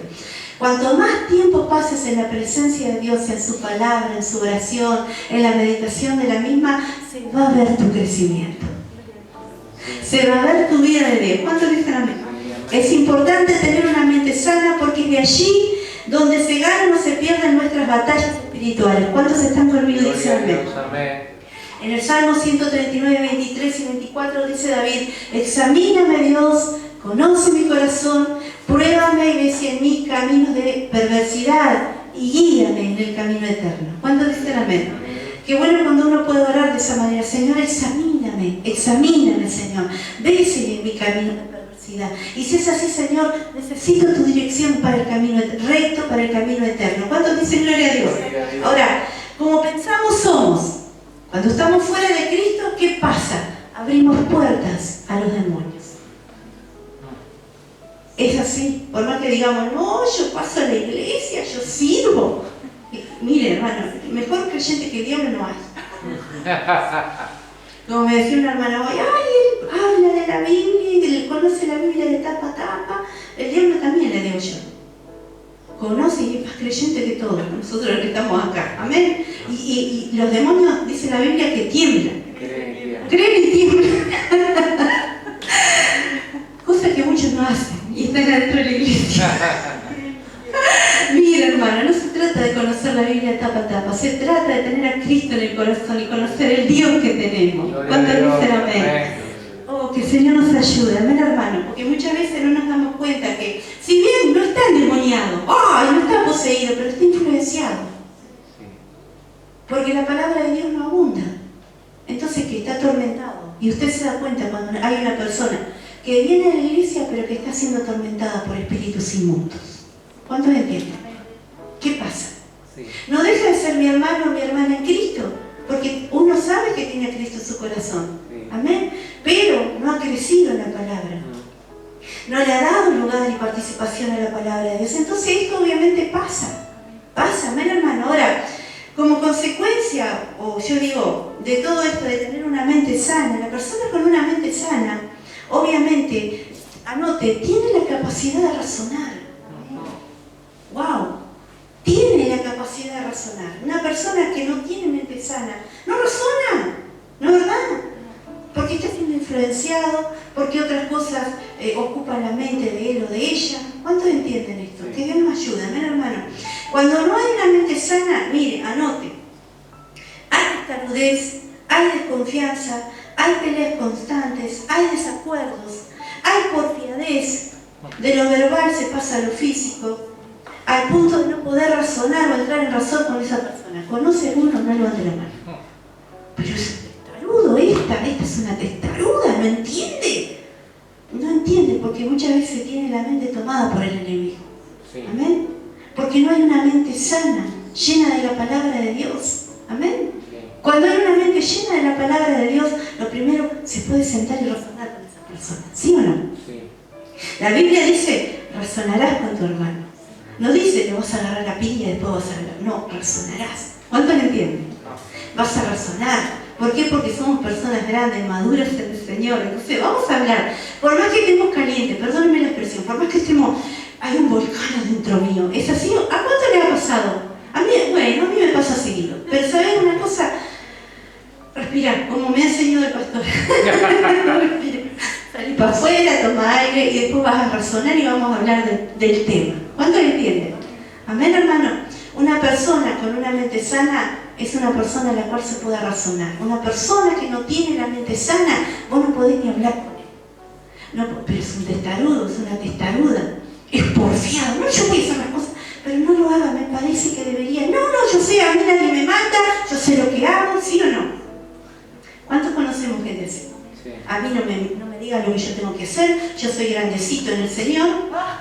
Cuanto más tiempo pases en la presencia de Dios, en su palabra, en su oración, en la meditación de la misma, se va a ver tu crecimiento. Se va a ver tu vida de Dios. ¿Cuántos dicen amén? Es importante tener una mente sana porque es de allí donde se ganan o se pierden nuestras batallas espirituales. ¿Cuántos están conmigo? Dicen amén. En el Salmo 139, 23 y 24 dice David, examíname Dios, conoce mi corazón, pruébame y ve si en mí caminos de perversidad y guíame en el camino eterno. ¿Cuántos dicen amén? Qué bueno cuando uno puede orar de esa manera. Señor, examíname, Señor. Ve si en mi camino de perversidad. Y si es así, Señor, necesito tu dirección para el camino recto, para el camino eterno. ¿Cuántos dicen gloria a Dios? Ahora, como pensamos somos, cuando estamos fuera de Cristo, ¿qué pasa? Abrimos puertas a los demonios. Es así, por más que digamos, no, yo paso a la iglesia, yo sirvo. Mire, hermano, mejor creyente que el diablo no hay. Como me decía una hermana hoy, ay, él habla de la Biblia y conoce la Biblia de tapa a tapa. El diablo también, le digo yo. Conoce y es más creyente que todos, nosotros los que estamos acá. Amén. Y los demonios, dice la Biblia, que tiemblan. Creen y tiemblan. Cosa que muchos no hacen. Biblia tapa a tapa. Se trata de tener a Cristo en el corazón y conocer el Dios que tenemos. ¿Cuántos dicen amén? Oh, que el Señor nos ayude, amén, hermano, porque muchas veces no nos damos cuenta que, si bien no está endemoniado, no está poseído, pero está influenciado. Porque la palabra de Dios no abunda. Entonces, que está atormentado. Y usted se da cuenta cuando hay una persona que viene a la iglesia, pero que está siendo atormentada por espíritus inmundos. ¿Cuántos entienden? ¿Qué pasa? No deja de ser mi hermano o mi hermana en Cristo, porque uno sabe que tiene a Cristo en su corazón. Amén. Pero no ha crecido en la palabra. No le ha dado lugar y participación a la palabra de Dios. Entonces esto obviamente pasa. Pasa, amén, hermano. Ahora, como consecuencia, o yo digo, de todo esto de tener una mente sana, la persona con una mente sana, obviamente, anote, tiene la capacidad de razonar. ¡Wow! Tiene la capacidad de razonar. Una persona que no tiene mente sana, no razona, ¿no es verdad? Porque está siendo influenciado, porque otras cosas ocupan la mente de él o de ella. ¿Cuántos entienden esto? Que Dios nos ayude, amén, hermano. Cuando no hay una mente sana, mire, anote, hay testarudez, hay desconfianza, hay peleas constantes, hay desacuerdos, hay porfiadez, de lo verbal se pasa a lo físico, al punto de no poder razonar o entrar en razón con esa persona. ¿Conoce alguno? No levante la mano. Pero es testarudo, esta es una testaruda, no entiende. No entiende porque muchas veces tiene la mente tomada por el enemigo. Amén. Porque no hay una mente sana, llena de la palabra de Dios. Amén. Cuando hay una mente llena de la palabra de Dios, lo primero, se puede sentar y razonar con esa persona. ¿Sí o no? Sí. La Biblia dice, razonarás con tu hermano. No dice, le vas a agarrar la piña y después vas a hablar. No, razonarás. ¿Cuánto le entienden? Vas a razonar. ¿Por qué? Porque somos personas grandes, maduras en el Señor. Entonces vamos a hablar. Por más que estemos calientes, perdónenme la expresión, por más que estemos, hay un volcán adentro mío. ¿Es así? ¿A cuánto le ha pasado? A mí, bueno, a mí me pasa seguido. Pero ¿saben una cosa? Respirar, como me ha enseñado el pastor. Respirar. Salí para afuera, toma aire y después vas a razonar y vamos a hablar del tema. ¿Cuánto le entienden? Amén, hermano. Una persona con una mente sana es una persona a la cual se puede razonar. Una persona que no tiene la mente sana, vos no podés ni hablar con él. No, pero es un testarudo, es una testaruda. Es porfiado. No, yo voy a hacer las cosas, pero no lo haga, me parece que debería. No, yo sé, a mí nadie me mata, yo sé lo que hago, ¿sí o no? ¿Cuántos conocemos gente así? Sí. A mí no me diga lo que yo tengo que hacer, yo soy grandecito en el Señor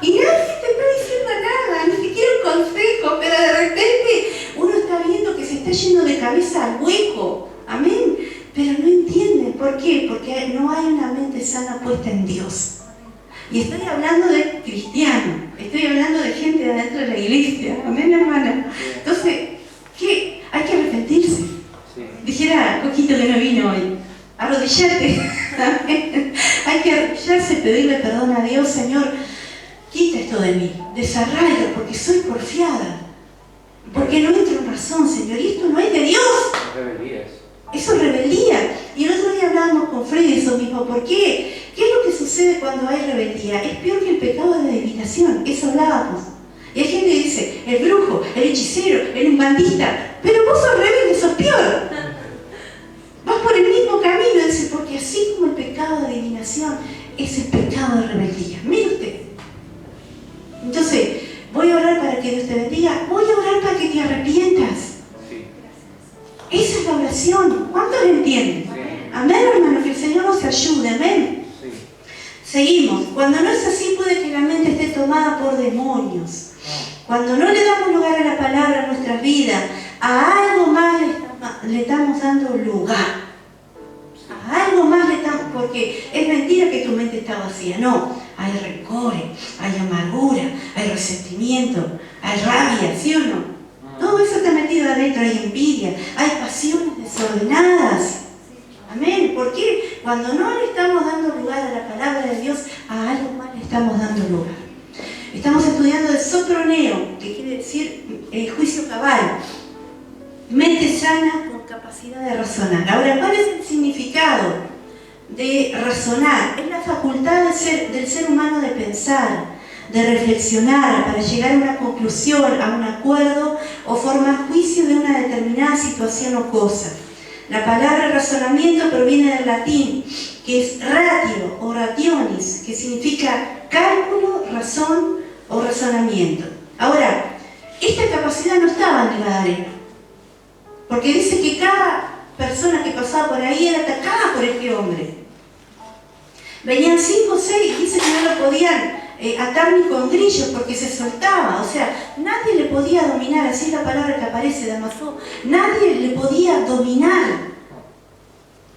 y nadie te está diciendo nada, ni siquiera un consejo, pero de repente uno está viendo que se está yendo de cabeza al hueco, amén, pero no entiende. ¿Por qué? Porque no hay una mente sana puesta en Dios. Y estoy hablando de cristianos, estoy hablando de gente de adentro de la iglesia, amén, hermana. Entonces, ¿qué? Hay que arrepentirse. Sí. Dijera Coquito que no vino hoy, arrodillarte. Hay que arrodillarse y pedirle perdón a Dios. Señor, quita esto de mí, desarraiga, porque soy porfiada, porque no entro en razón, Señor, y esto no es de Dios. Eso es rebeldía. Y el otro día hablábamos con Freddy de eso mismo. ¿Por qué? ¿Qué es lo que sucede cuando hay rebeldía? Es peor que el pecado de adivinación. Eso hablábamos. Y hay gente que dice, el brujo, el hechicero, el umbandista. Pero vos sos rebelde, sos peor. Vas por el mismo camino. Dice, porque así como el pecado de adivinación es el pecado de rebeldía. Mire usted. Entonces, voy a orar para que Dios te bendiga. Voy a orar para que te arrepientas. Esa es la oración. ¿Cuántos entienden? Sí. Amén, hermano, que el Señor nos ayude. Amén. Sí. Seguimos. Cuando no es así, puede que la mente esté tomada por demonios. Cuando no le damos lugar a la palabra en nuestras vidas, a algo más le estamos dando lugar. A algo más le estamos, porque es mentira que tu mente está vacía. No, hay rencor, hay amargura, hay resentimiento, hay rabia, ¿sí o no? Todo eso está metido adentro, hay envidia, hay pasiones desordenadas. Amén. ¿Por qué? Cuando no le estamos dando lugar a la palabra de Dios, a algo más le estamos dando lugar. Estamos estudiando el soproneo, que quiere decir el juicio cabal. Mente sana con capacidad de razonar. Ahora, ¿cuál es el significado de razonar? Es la facultad del ser humano de pensar, de reflexionar para llegar a una conclusión, a un acuerdo o formar juicio de una determinada situación o cosa. La palabra razonamiento proviene del latín, que es ratio o rationis, que significa cálculo, razón o razonamiento. Ahora, esta capacidad no estaba en el Gadareno, porque dice que cada persona que pasaba por ahí era atacada por este hombre. Venían 5 o 6 y dice que no lo podían atar ni con grillos porque se soltaba. O sea, nadie le podía dominar, así es la palabra que aparece de Amazó. Nadie le podía dominar.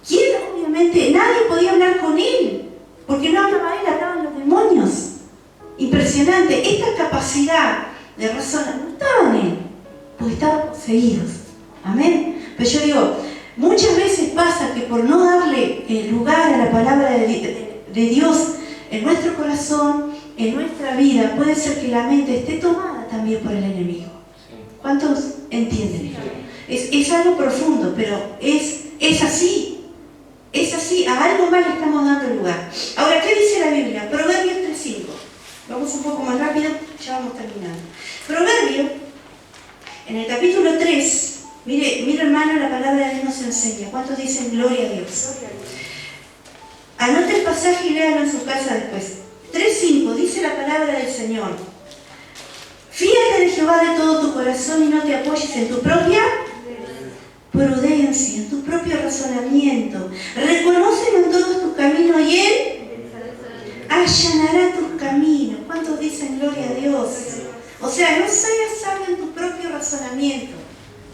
¿Quién? Obviamente, nadie podía hablar con él, porque no hablaba él, hablaban los demonios. Impresionante. Esta capacidad de razonar no estaba en él, porque estaban poseídos. Amén. Pero yo digo, muchas veces pasa que por no darle lugar a la palabra de Dios en nuestro corazón, en nuestra vida, puede ser que la mente esté tomada también por el enemigo. ¿Cuántos entienden esto? Es algo profundo, pero es así. Es así, a algo más le estamos dando lugar. Ahora, ¿qué dice la Biblia? Proverbios 3:5. Vamos un poco más rápido, ya vamos terminando. Proverbio, en el capítulo 3, mire hermano, la palabra de Dios nos enseña. ¿Cuántos dicen gloria a Dios? Anote el pasaje y léalo en su casa después. 3:5, dice la palabra del Señor. Fíjate de Jehová de todo tu corazón y no te apoyes en tu propia prudencia, en tu propio razonamiento. Reconócelo en todos tus caminos y Él allanará tus caminos. ¿Cuántos dicen gloria a Dios? O sea, no seas sabio en tu propio razonamiento,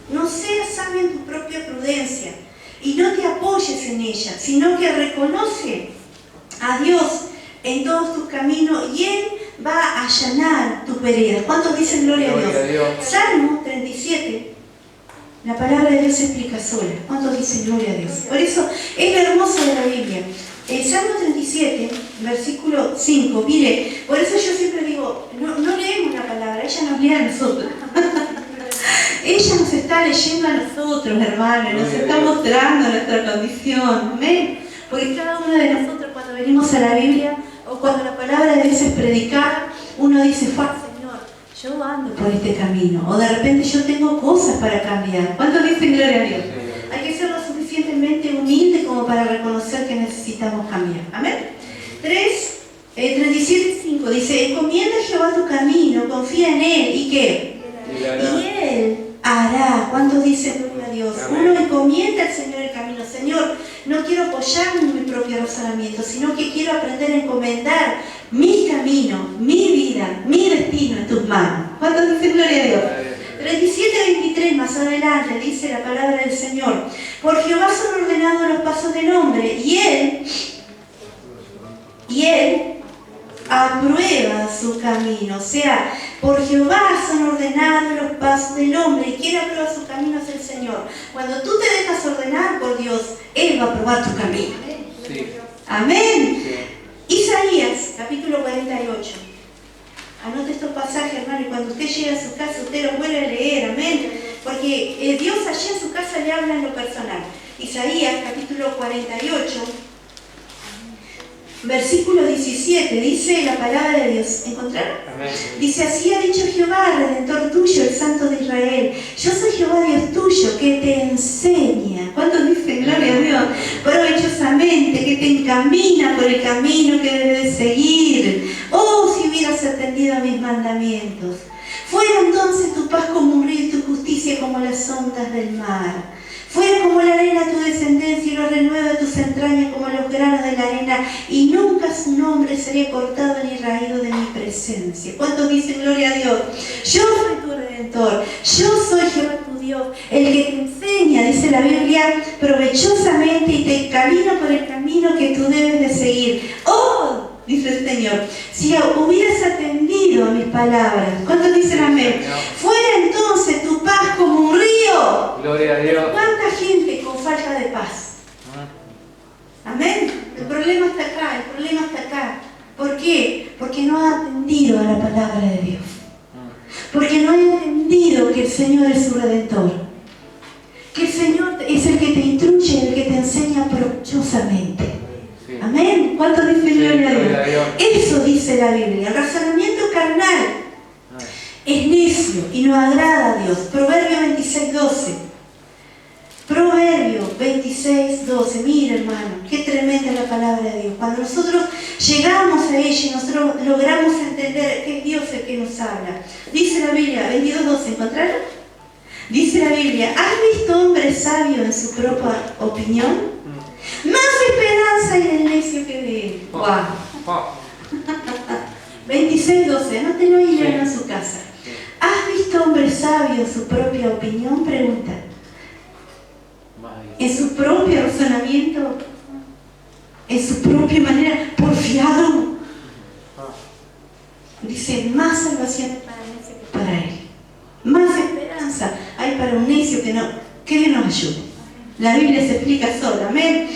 no seas sabio en tu propia prudencia y no te apoyes en ella, sino que reconoce a Dios en todos tus caminos y Él va a allanar tus veredas. ¿Cuántos dicen gloria a Dios? Salmo 37. La palabra de Dios se explica sola. ¿Cuántos dicen gloria a Dios? Por eso es lo hermoso de la Biblia. El Salmo 37, versículo 5, mire, por eso yo siempre digo, no leemos la palabra, ella nos lee a nosotros. Ella nos está leyendo a nosotros, hermanos, nos está mostrando nuestra condición. ¿Amén? Porque cada uno de nosotros cuando venimos a la Biblia o cuando la palabra de Dios es predicada, uno dice, yo ando por este camino, o de repente yo tengo cosas para cambiar. ¿Cuántos dicen gloria a Dios? Hay que ser lo suficientemente humilde como para reconocer que necesitamos cambiar. Amén. 37:5 dice, encomienda a Jehová tu camino, confía en Él, ¿y qué? Y Él hará. ¿Cuántos dicen gloria a Dios? Amén. Uno encomienda al Señor el camino. Señor, no quiero apoyarme en mi propio razonamiento, sino que quiero aprender a encomendar mi camino, mi vida, mi destino en tus manos. ¿Cuántos dicen gloria a Dios? 37:23 más adelante dice la palabra del Señor, por Jehová son ordenados los pasos del hombre y Él aprueba su camino. O sea, por Jehová son ordenados los pasos del hombre y quien aprueba su camino es el Señor. Cuando tú te dejas ordenar por Dios, Él va a aprobar tu camino. Sí. Amén. Sí. Isaías, capítulo 48. Anote estos pasajes, hermano, y cuando usted llegue a su casa, usted los vuelve a leer, amén. Porque Dios allí en su casa le habla en lo personal. Isaías, capítulo 48, versículo 17, dice la palabra de Dios. ¿Encontraron? Amén. Dice, así ha dicho Jehová, Redentor tuyo, el Santo de Israel. Yo soy Jehová Dios tuyo, que te enseña. ¿Cuántos dicen gloria a Dios? Provechosamente, que te encamina por el camino que debes seguir. Oh, si hubieras atendido a mis mandamientos. Fuera entonces tu paz como un río y tu justicia como las ondas del mar. Fuera como la arena tu descendencia y lo renueva tus entrañas como los granos de la arena, y nunca su nombre sería cortado ni raído de mi presencia. ¿Cuántos dicen gloria a Dios? Yo soy tu Redentor, yo soy Jehová tu Dios, el que te enseña, dice la Biblia, provechosamente y te encamina por el camino que tú debes de seguir. ¡Oh! Dice el Señor, si hubieras atendido a mis palabras. ¿Cuántos dicen amén? Fuera entonces tu paz como un río. Gloria a Dios. ¿Cuánta gente con falta de paz? Amén. El problema está acá, el problema está acá. ¿Por qué? Porque no ha atendido a la palabra de Dios. Porque no ha entendido que el Señor es su Redentor. Que el Señor es el que te instruye, el que te enseña provechosamente. Amén. Amén. ¿Cuántos dicen Sí, gloria a gloria a Dios? Dios. Eso dice la Biblia. El razonamiento carnal es necio y no agrada a Dios. Proverbio 26:12. Proverbio 26:12. Mira, hermano, qué tremenda es la palabra de Dios. Cuando nosotros llegamos a ella y nosotros logramos entender que es Dios el que nos habla. Dice la Biblia, 22:12, ¿encontraron? Dice la Biblia, ¿has visto hombre sabio en su propia opinión? Más esperanza hay en el necio que de él. Wow. 26:12, anótelo y léelo en su casa. ¿Has visto hombre sabio en su propia opinión? Pregunta. En su propio razonamiento, en su propia manera, porfiado. Dice, más salvación hay para el necio que para él. Más esperanza hay para un necio que Dios nos ayude. La Biblia se explica sola. Amén.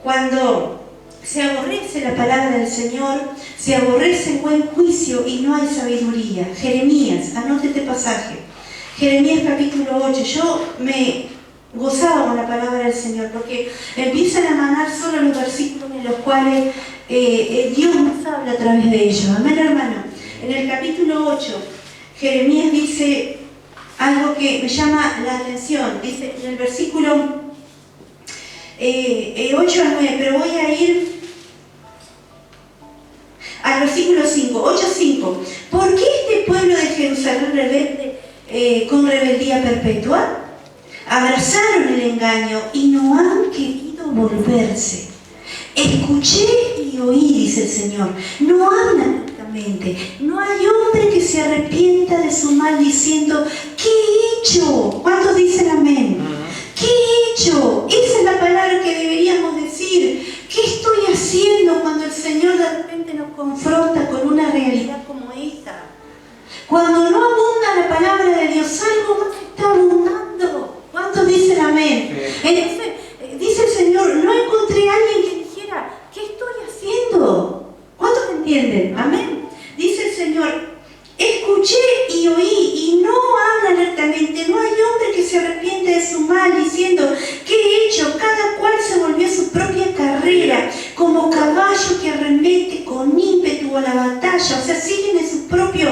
Cuando se aborrece la palabra del Señor, se aborrece el buen juicio y no hay sabiduría. Jeremías, anote este pasaje. Jeremías capítulo 8. Yo me gozaba con la palabra del Señor porque empiezan a manar solo los versículos en los cuales Dios nos habla a través de ellos. Amén, hermano. En el capítulo 8, Jeremías dice algo que me llama la atención. Dice en el versículo 8 al 9, pero voy a ir al versículo 5, 8:5. ¿Por qué este pueblo de Jerusalén rebelde con rebeldía perpetua? Abrazaron el engaño y no han querido volverse. Escuché y oí, dice el Señor. No hablan rectamente. No hay hombre que se arrepienta de su mal diciendo, ¿qué he hecho? ¿Cuántos dicen amén? ¿Qué he hecho? Esa es la palabra que deberíamos decir. ¿Qué estoy haciendo cuando el Señor de repente nos confronta con una realidad como esta? Cuando no abunda la palabra de Dios, algo más está abundando. ¿Cuántos dicen amén? Sí. Entonces, dice el Señor, no encontré a alguien que dijera, ¿qué estoy haciendo? ¿Cuántos entienden? Amén. Dice el Señor, escuché y oí y no habla alertamente. No hay hombre que se arrepiente de su mal diciendo, ¿qué he hecho? Cada cual se volvió a su propia carrera, como caballo que arremete con ímpetu a la batalla. O sea, siguen en su propio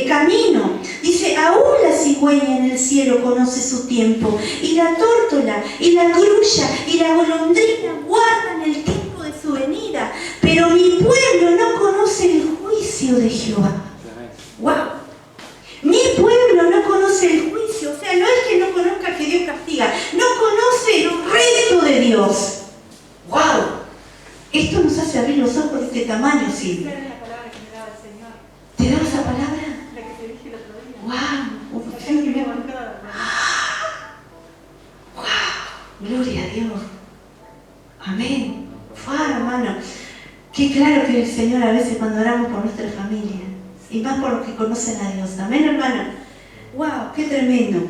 camino. Dice, aún la cigüeña en el cielo conoce su tiempo, y la tórtola, y la grulla, y la golondrina guardan el tiempo de su venida, pero mi pueblo no conoce el juicio de Jehová. ¡Wow! Mi pueblo no conoce el juicio, o sea, no es que no conozca que Dios castiga, no conoce el resto de Dios. ¡Wow! Esto nos hace abrir los ojos de este tamaño, Silvia. Esa era la palabra que me daba el Señor. ¿Te daba esa palabra? La que te dije el otro día. ¡Wow! Esa que me marcada. ¡Wow! ¡Gloria a Dios! Amén. ¡Wow, hermano! Qué claro que el Señor a veces cuando oramos por nuestra familia, y más por los que conocen a Dios. Amén, hermano. ¡Wow! ¡Qué tremendo!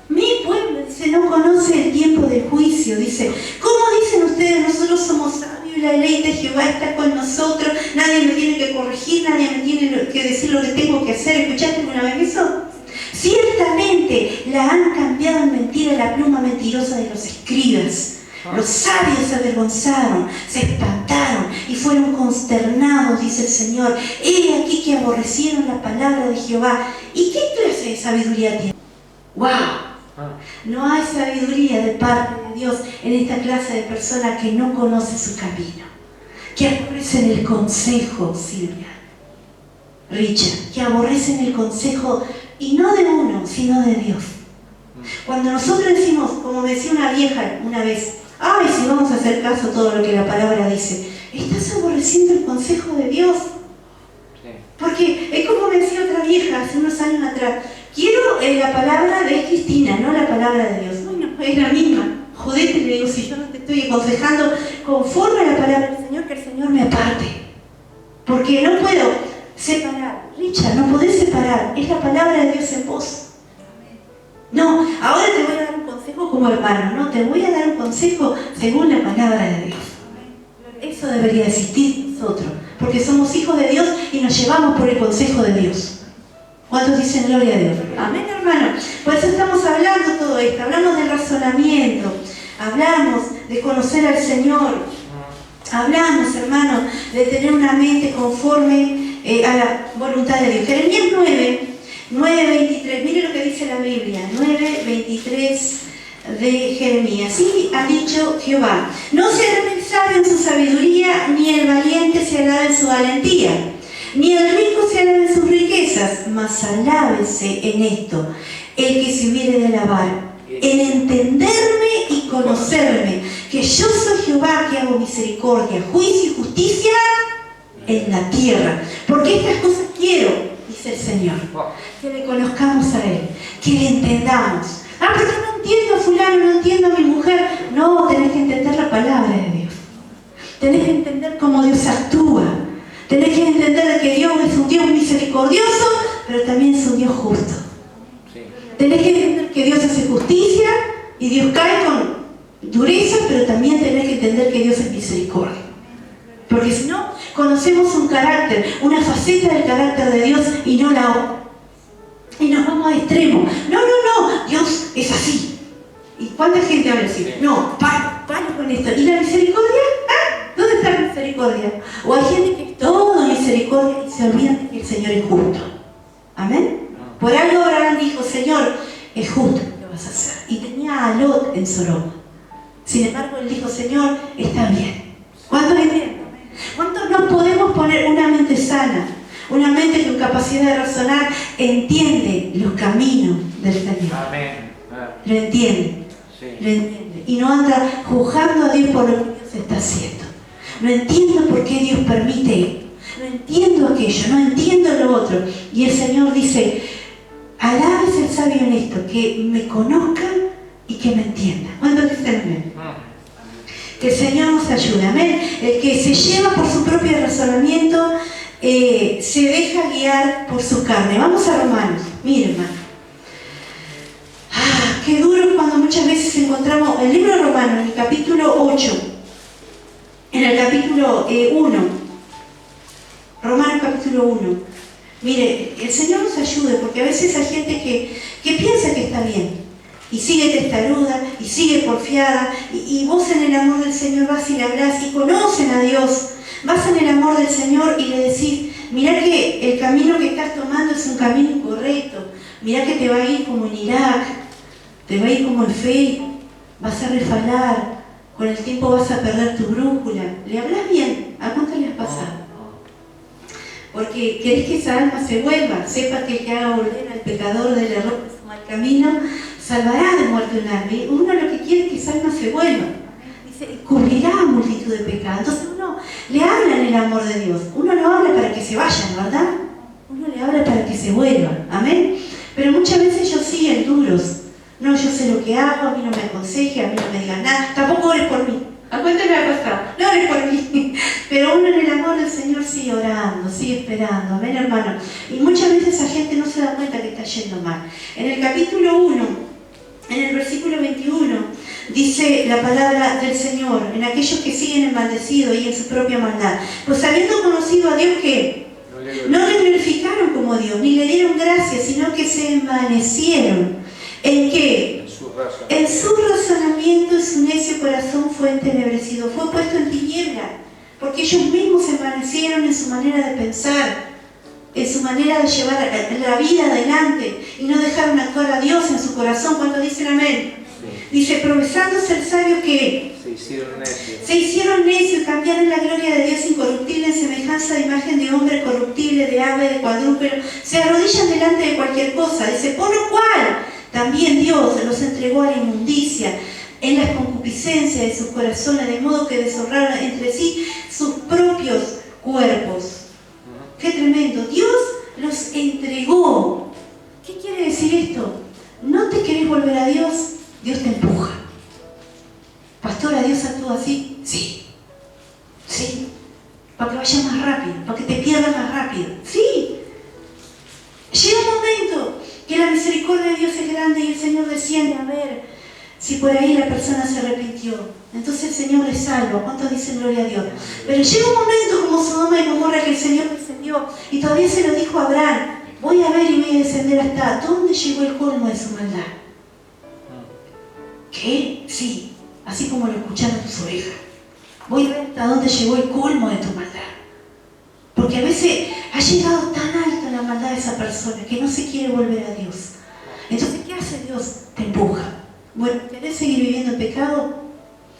Mi pueblo, dice, no conoce el tiempo del juicio. Dice, ¿cómo dicen ustedes? Nosotros somos sabios y la ley de Jehová está con nosotros. Nadie me tiene que corregir, nadie me tiene que decir lo que tengo que hacer. ¿Escuchaste alguna vez eso? Ciertamente la han cambiado en mentira la pluma mentirosa de los escribas. Los sabios se avergonzaron, se espantaron y fueron consternados, dice el Señor. He aquí que aborrecieron la palabra de Jehová. ¿Y qué clase de sabiduría tiene? ¡Wow! No hay sabiduría de parte de Dios en esta clase de personas que no conoce su camino, que aborrecen el consejo, Silvia, Richard, que aborrecen el consejo y no de uno, sino de Dios. Cuando nosotros decimos, como decía una vieja una vez, ay, si vamos a hacer caso a todo lo que la palabra dice, estás aborreciendo el consejo de Dios. Porque es como decía otra vieja hace unos años atrás, quiero la palabra de Cristina, no la palabra de Dios. Bueno, es la misma. Jodete, le digo, si yo no te estoy aconsejando conforme a la palabra del Señor, que el Señor me aparte. Porque no puedo separar. Richard, no podés separar. Es la palabra de Dios en vos. No, ahora te voy a dar un consejo como hermano, no, te voy a dar un consejo según la palabra de Dios. Eso debería existir en nosotros, porque somos hijos de Dios y nos llevamos por el consejo de Dios. ¿Cuántos dicen gloria a Dios? Amén, hermano. Por eso estamos hablando todo esto, hablamos del razonamiento, hablamos de conocer al Señor. Hablamos, hermanos, de tener una mente conforme a la voluntad de Dios. Jeremías 9:23, mire lo que dice la Biblia, 9:23 de Jeremías. Sí ha dicho Jehová, no se alabe el sabio en su sabiduría, ni el valiente se alabe en su valentía, ni el rico se alabe en sus riquezas, mas alábese en esto el que se hubiere de alabar, en entenderme y conocerme, que yo soy Jehová que hago misericordia, juicio y justicia en la tierra. Porque estas cosas quiero, dice el Señor, que le conozcamos a Él, que le entendamos. Ah, pero no entiendo a fulano, no entiendo a mi mujer. No, tenés que entender la palabra de Dios. Tenés que entender cómo Dios actúa. Tenés que entender que Dios es un Dios misericordioso, pero también es un Dios justo. Tenés que entender que Dios hace justicia y Dios cae con dureza, pero también tenés que entender que Dios es misericordia. Porque si no, conocemos un carácter, una faceta del carácter de Dios y no la otra. Y nos vamos a extremo. No, Dios es así. ¿Y cuánta gente habla así? No, paro con esto. ¿Y la misericordia? ¿Ah? ¿Dónde está la misericordia? O hay gente que es todo misericordia y se olvidan de que el Señor es justo. ¿Amén? Por algo Abraham dijo, Señor, es justo lo que vas a hacer. Y tenía a Lot en Sodoma. Sin embargo, él dijo, Señor, está bien. ¿Cuántos entienden? ¿Cuántos nos podemos poner una mente sana? Una mente con capacidad de razonar, entiende los caminos del Señor. Amén. Lo entiende. Sí. Lo entiende. Y no anda juzgando a Dios por lo que Dios está haciendo. No entiendo por qué Dios permite. No entiendo aquello, no entiendo lo otro. Y el Señor dice, alábese el sabio en esto, que me conozca y que me entienda. ¿Cuántos dicen amén? Que el Señor nos ayude, amén. El que se lleva por su propio razonamiento se deja guiar por su carne. Vamos a Romanos. Mire, hermano. Qué duro cuando muchas veces encontramos el libro de Romanos, en el capítulo 8, en el capítulo 1. Romanos capítulo 1. Mire, el Señor nos ayude, porque a veces hay gente que piensa que está bien y sigue testaruda y sigue porfiada, y vos en el amor del Señor vas y le hablás y conocen a Dios, vas en el amor del Señor y le decís, mirá que el camino que estás tomando es un camino incorrecto, mirá que te va a ir como en Irak, te va a ir como en fe, vas a resbalar, con el tiempo vas a perder tu brújula. ¿Le hablas bien? ¿A cuánto le has pasado? Porque querés que esa alma se vuelva, sepa que el que haga volver al pecador del error de su mal camino, salvará de muerte un alma. Y uno lo que quiere es que esa alma se vuelva. Dice, cubrirá multitud de pecados. Entonces uno le habla en el amor de Dios. Uno no habla para que se vayan, ¿verdad? Uno le habla para que se vuelvan. Amén. Pero muchas veces ellos siguen duros. No, yo sé lo que hago, a mí no me aconseje, a mí no me digan nada. Tampoco ores por mí. ¿A cuánto le ha pasado? No ores por mí. Pero uno en el amor del Señor sigue orando, sigue esperando. Amén, hermano. Y muchas veces esa gente no se da cuenta que está yendo mal. En el capítulo 1, en el versículo 21, dice la palabra del Señor, en aquellos que siguen enmaldecidos y en su propia maldad. Pues habiendo conocido a Dios, ¿qué? No le glorificaron como Dios, ni le dieron gracias, sino que se envanecieron. ¿En qué? En su razonamiento y su necio corazón fue entenebrecido, fue puesto en tiniebla, porque ellos mismos se envanecieron en su manera de pensar, en su manera de llevar la vida adelante, y no dejaron actuar a Dios en su corazón. Cuando dicen amén, sí. Dice, promesándose el sabio que se hicieron necios y cambiaron la gloria de Dios incorruptible en semejanza de imagen de hombre corruptible, de ave, de cuadrúpedo, se arrodillan delante de cualquier cosa. Dice, por lo cual también Dios los entregó a la inmundicia en las concupiscencias de sus corazones, de modo que deshonraron entre sí sus propios cuerpos. ¡Qué tremendo! Dios los entregó. ¿Qué quiere decir esto? ¿No te querés volver a Dios? Dios te empuja. Pastora, ¿Dios actúa así? Sí. Sí. Para que vaya más rápido, para que te pierdas más rápido. Sí. Llega un momento que la misericordia de Dios es grande y el Señor desciende a ver si por ahí la persona se arrepintió. Entonces el Señor le salva. ¿Cuántos dicen gloria a Dios? Pero llega un momento como Sodoma y Gomorra que el Señor descendió y todavía se lo dijo a Abraham, voy a ver y voy a descender hasta dónde llegó el colmo de su maldad. ¿Qué? Sí, así como lo escucharon tus orejas. Voy a ver hasta dónde llegó el colmo de tu maldad. Porque a veces ha llegado tan alto la maldad de esa persona que no se quiere volver a Dios. Entonces, ¿qué hace Dios? Te empuja. Bueno, ¿querés seguir viviendo en pecado?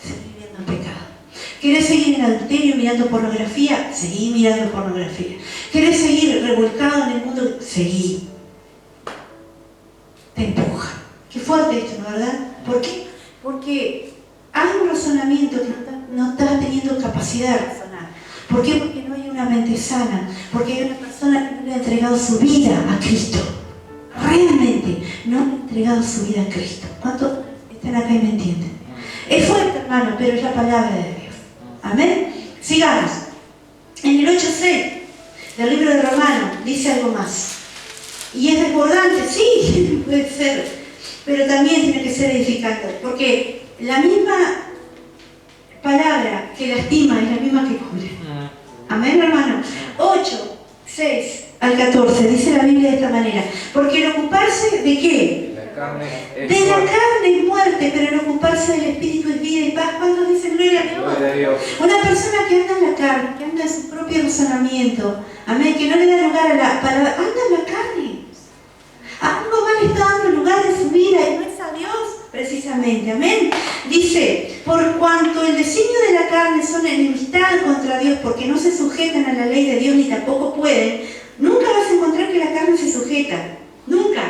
Seguí viviendo en pecado. ¿Querés seguir en adulterio mirando pornografía? Seguí mirando pornografía. ¿Querés seguir revolcado en el mundo? Seguí. Te empuja. Qué fuerte esto, ¿no, verdad? ¿Por qué? Porque hay un razonamiento que no estás teniendo capacidad de razonar. ¿Por qué? Porque no hay una mente sana. Porque hay una persona que no le ha entregado su vida a Cristo. Realmente no le ha entregado su vida a Cristo. ¿Cuántos están acá y me entienden? Es fuerte, hermano, pero es la palabra de Dios. Amén. Sigamos. En el 8:6 del libro de Romanos dice algo más. Y es desbordante, sí, puede ser, pero también tiene que ser edificante. Porque la misma palabra que lastima es la misma que cubre. Amén, hermano. 8:6 al 14 dice la Biblia de esta manera. Porque el ocuparse de ¿qué? De la carne es muerte, pero el ocuparse del Espíritu es vida y paz. ¿Cuántos dicen gloria a Dios? Gloria a Dios. Una persona que anda en la carne, que anda en su propio razonamiento, amén, que no le da lugar a la palabra, anda en la carne. Algo mal está dando lugar en su vida y no es a Dios precisamente, amén. Dice, por cuanto el designio de la carne son enemistad contra Dios, porque no se sujetan a la ley de Dios ni tampoco pueden, nunca vas a encontrar que la carne se sujeta. Nunca.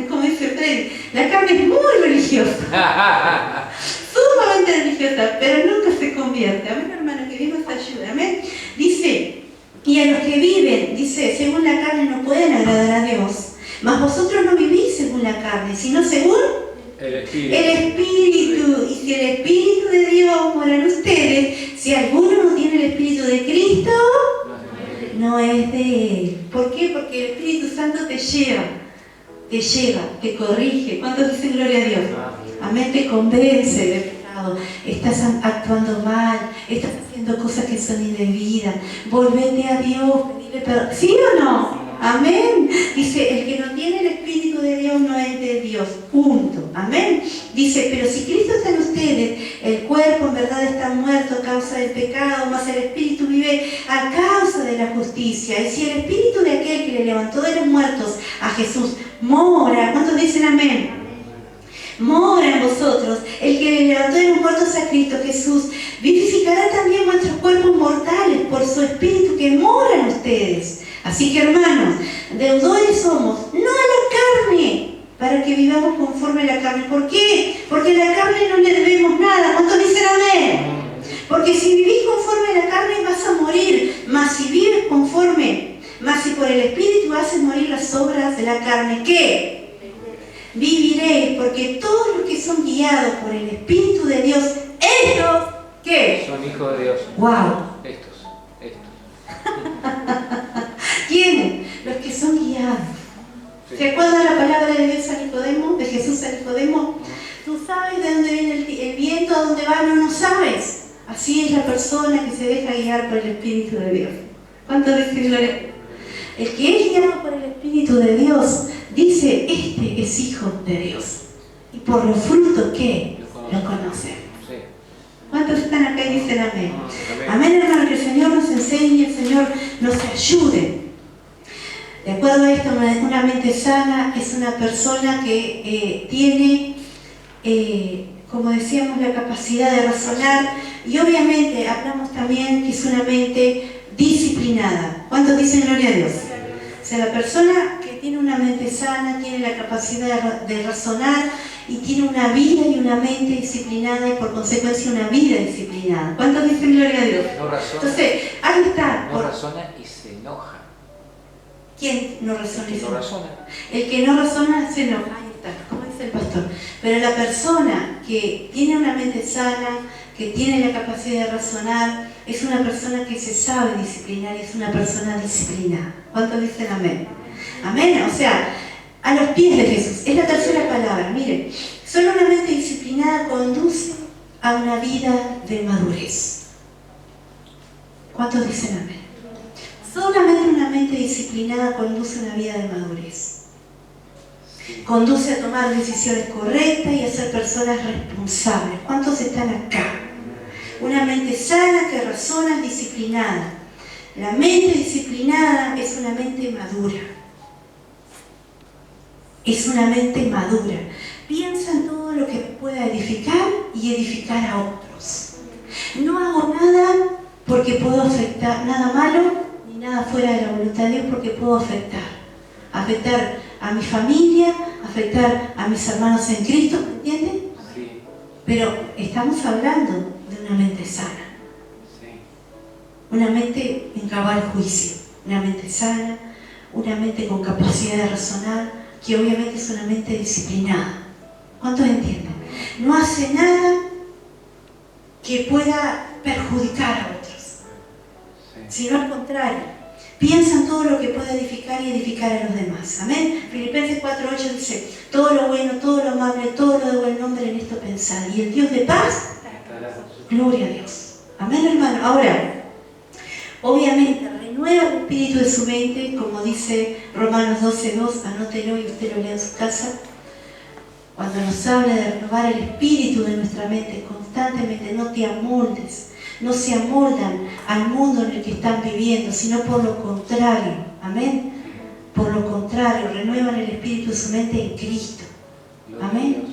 Como dice Freddy, la carne es muy religiosa. Sumamente religiosa, pero nunca se convierte. Amén, hermano, que Dios nos ayude. Amén. Dice, y a los que viven, dice, según la carne no pueden agradar a Dios. Mas vosotros no vivís según la carne, sino según el Espíritu. El Espíritu. Y si el Espíritu de Dios mora en ustedes, si alguno no tiene el Espíritu de Cristo, no es de Él. ¿Por qué? Porque el Espíritu Santo te lleva, te corrige. ¿Cuántos dicen gloria a Dios? Amén, te convence de pecado. Estás actuando mal, estás haciendo cosas que son indebidas. Volvete a Dios, pedile perdón. ¿Sí o no? Amén. Dice, el que no tiene el Espíritu de Dios no es de Dios. Punto. Amén. Dice, pero si Cristo está en ustedes, el cuerpo en verdad está muerto a causa del pecado, mas el Espíritu vive a causa de la justicia. Y si el Espíritu de aquel que le levantó de los muertos a Jesús mora, ¿cuántos dicen amén? Mora en vosotros, el que le levantó de los muertos a Cristo Jesús, vivificará también vuestros cuerpos mortales por su Espíritu que mora en ustedes. Así que, hermanos, deudores somos, no a la carne, para que vivamos conforme a la carne. ¿Por qué? Porque a la carne no le debemos nada. ¿Cuántos dicen amén? Porque si vivís conforme a la carne vas a morir, mas si vives conforme, mas si por el Espíritu haces morir las obras de la carne, ¿qué? Viviréis, porque todos los que son guiados por el Espíritu de Dios, estos, ¿qué? Son hijos de Dios. ¡Wow! Estos. ¿Quiénes? Los que son guiados. Sí. ¿Se acuerdan la palabra de Dios a Nicodemo? De Jesús a Nicodemo. ¿Tú sabes de dónde viene el viento, a dónde va? No sabes. Así es la persona que se deja guiar por el Espíritu de Dios. ¿Cuánto dicen gloria? El que es guiado por el Espíritu de Dios dice, este es hijo de Dios. Y por los frutos que lo conocen. Sí. ¿Cuántos están acá y dicen amén? Amén, hermano, que el Señor nos enseñe, el Señor nos ayude. De acuerdo a esto, una mente sana es una persona que tiene, como decíamos, la capacidad de razonar, y obviamente hablamos también que es una mente disciplinada. ¿Cuántos dicen gloria a Dios? O sea, la persona que tiene una mente sana tiene la capacidad de razonar y tiene una vida y una mente disciplinada y por consecuencia una vida disciplinada. ¿Cuántos dicen gloria a Dios? No razona. Entonces, ahí está. No razona y se enoja. ¿Quién no razona y se No enoja? razona. El que no razona se enoja. Ahí está, como dice el pastor. Pero la persona que tiene una mente sana, que tiene la capacidad de razonar, es una persona que se sabe disciplinar y es una persona disciplinada. ¿Cuántos dicen amén? Amén. O sea, a los pies de Jesús. Es la tercera palabra. Miren, solo una mente disciplinada conduce a una vida de madurez. ¿Cuántos dicen amén? Solamente una mente disciplinada conduce a una vida de madurez. Conduce a tomar decisiones correctas y a ser personas responsables. ¿Cuántos están acá? Una mente sana que razona disciplinada. La mente disciplinada es una mente madura. Es una mente madura. Piensa en todo lo que pueda edificar y edificar a otros. No hago nada porque puedo afectar, nada malo ni nada fuera de la voluntad de Dios porque puedo afectar. Afectar a mi familia, afectar a mis hermanos en Cristo, ¿me entienden? Sí, Pero estamos hablando de una mente sana. sí. Una mente en cabal juicio, una mente sana, una mente con capacidad de razonar, que obviamente es una mente disciplinada. ¿Cuántos entienden? No hace nada que pueda perjudicar a otros, Sí. sino al contrario. Piensa en todo lo que puede edificar y edificar a los demás. Amén. Filipenses 4:8 dice, todo lo bueno, todo lo amable, todo lo de buen nombre en esto pensad. Y el Dios de paz, gloria a Dios. Amén, hermano. Ahora, obviamente, renueva el espíritu de su mente, como dice Romanos 12:2, anótelo y usted lo lea en su casa. Cuando nos habla de renovar el espíritu de nuestra mente constantemente, no te amoldes, no se amoldan al mundo en el que están viviendo, sino por lo contrario, amén. Por lo contrario, renuevan el espíritu de su mente en Cristo. Amén.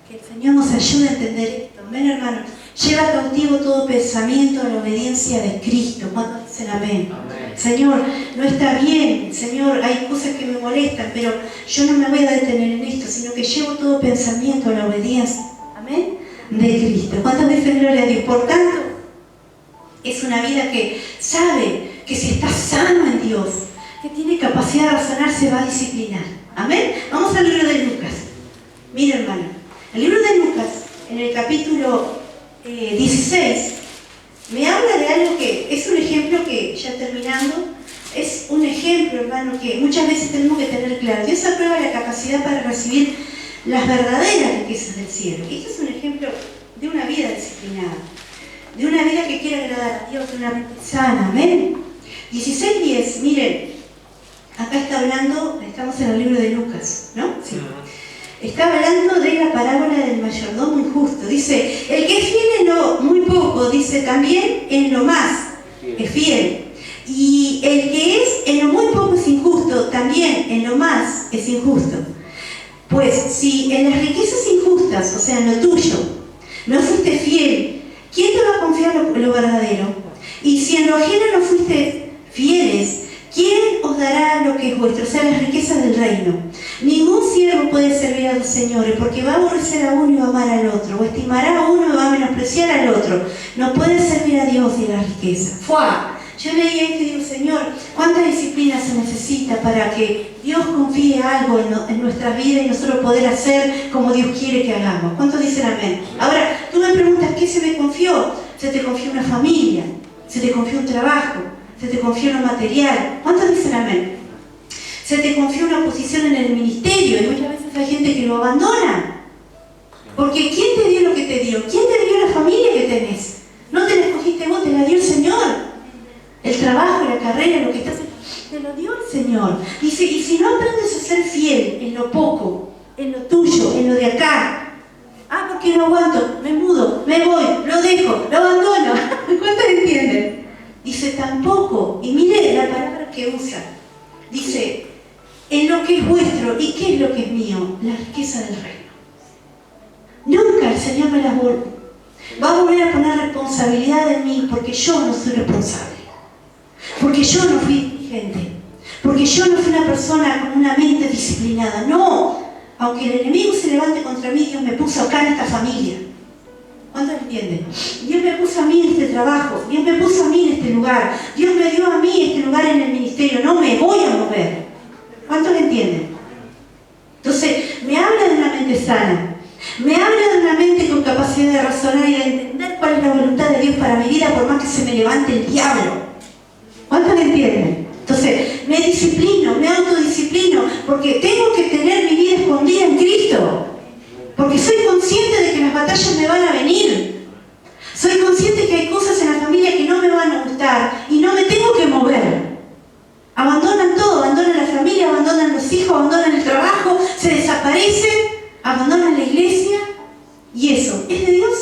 Que el Señor nos ayude a entender esto. Amén, hermano. Lleva cautivo todo pensamiento a la obediencia de Cristo. ¿Cuántos dicen amén? Amén. Señor, no está bien, Señor, hay cosas que me molestan, pero yo no me voy a detener en esto, sino que llevo todo pensamiento a la obediencia. Amén. De Cristo. ¿Cuántos dicen gloria a Dios? Por tanto, es una vida que sabe que si está sano en Dios, que tiene capacidad de razonar, se va a disciplinar. Amén. Vamos al libro de Lucas. Mira, hermano, el libro de Lucas, en el capítulo 16, me habla de algo que es un ejemplo que, ya terminando, es un ejemplo, hermano, que muchas veces tenemos que tener claro. Dios aprueba la capacidad para recibir las verdaderas riquezas del cielo. Y este es un ejemplo de una vida disciplinada, de una vida que quiere agradar a Dios, de una mente sana. Amén. 16:10, miren, acá está hablando, estamos en el libro de Lucas, ¿no? Sí. Está hablando de la parábola del mayordomo injusto. Dice, el que es fiel en lo muy poco, dice también en lo más, es fiel. Y el que es en lo muy poco es injusto, también en lo más es injusto. Pues si en las riquezas injustas, o sea, en lo tuyo, no fuiste fiel, ¿quién te va a confiar lo verdadero? Y si en lo ajeno no fuiste fieles, ¿quién os dará lo que es vuestro? O sea, las riquezas del reino. Ningún siervo puede servir a dos señores, porque va a aborrecer a uno y va a amar al otro, o estimará a uno y va a menospreciar al otro. No puede servir a Dios y a la riqueza. ¡Fua! Yo leí esto y digo, Señor, ¿cuánta disciplina se necesita para que Dios confíe algo en nuestras vidas y nosotros poder hacer como Dios quiere que hagamos? ¿Cuántos dicen amén? Ahora, tú me preguntas, ¿qué se me confió? Se te confió una familia, se te confió un trabajo, se te confió lo material. ¿Cuántos dicen amén? Se te confió una posición en el ministerio y muchas veces hay gente que lo abandona. Porque ¿quién te dio lo que te dio? ¿Quién te dio la familia que tenés? No te la escogiste vos, te la dio el Señor. El trabajo, la carrera, lo que estás haciendo, te lo dio el Señor. Dice, y si no aprendes a ser fiel en lo poco, en lo tuyo, en lo de acá, porque no aguanto, me mudo, me voy, lo dejo, lo abandono. ¿Cuántos entienden? Dice tampoco, y mire la palabra que usa, dice, en lo que es vuestro, ¿y qué es lo que es mío? La riqueza del reino. Nunca el Señor me las va a volver a poner responsabilidad en mí, porque yo no soy responsable, porque yo no fui diligente, porque yo no fui una persona con una mente disciplinada. No, aunque el enemigo se levante contra mí, Dios me puso acá en esta familia. ¿Cuántos entienden? Dios me puso a mí en este trabajo, Dios me puso a mí en este lugar, Dios me dio a mí este lugar en el ministerio, no me voy a mover. ¿Cuántos entienden? Entonces, me habla de una mente sana, me habla de una mente con capacidad de razonar y de entender cuál es la voluntad de Dios para mi vida, por más que se me levante el diablo. ¿Cuántos entienden? Entonces, me disciplino, me autodisciplino, porque tengo que tener mi vida escondida en Cristo. Porque soy consciente de que las batallas me van a venir. Soy consciente que hay cosas en la familia que no me van a gustar y no me tengo que mover. Abandonan todo, abandonan la familia, abandonan los hijos, abandonan el trabajo, se desaparecen, abandonan la iglesia. ¿Y eso es de Dios?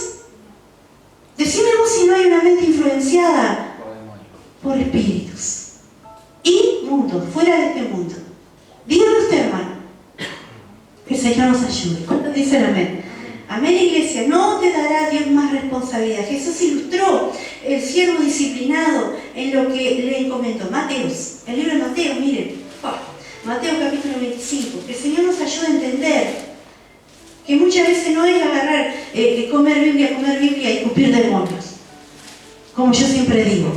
Decime vos por espíritus inmundos, fuera de este mundo. Díganlo usted, hermano. Que el Señor nos ayude. ¿Cuántos dicen amén? Amén, iglesia. No te dará Dios más responsabilidad. Jesús ilustró el siervo disciplinado en lo que le encomendó. Mateos, el libro de Mateo, miren. Mateo capítulo 25. Que el Señor nos ayude a entender que muchas veces no es agarrar, comer Biblia y escupir demonios. Como yo siempre digo.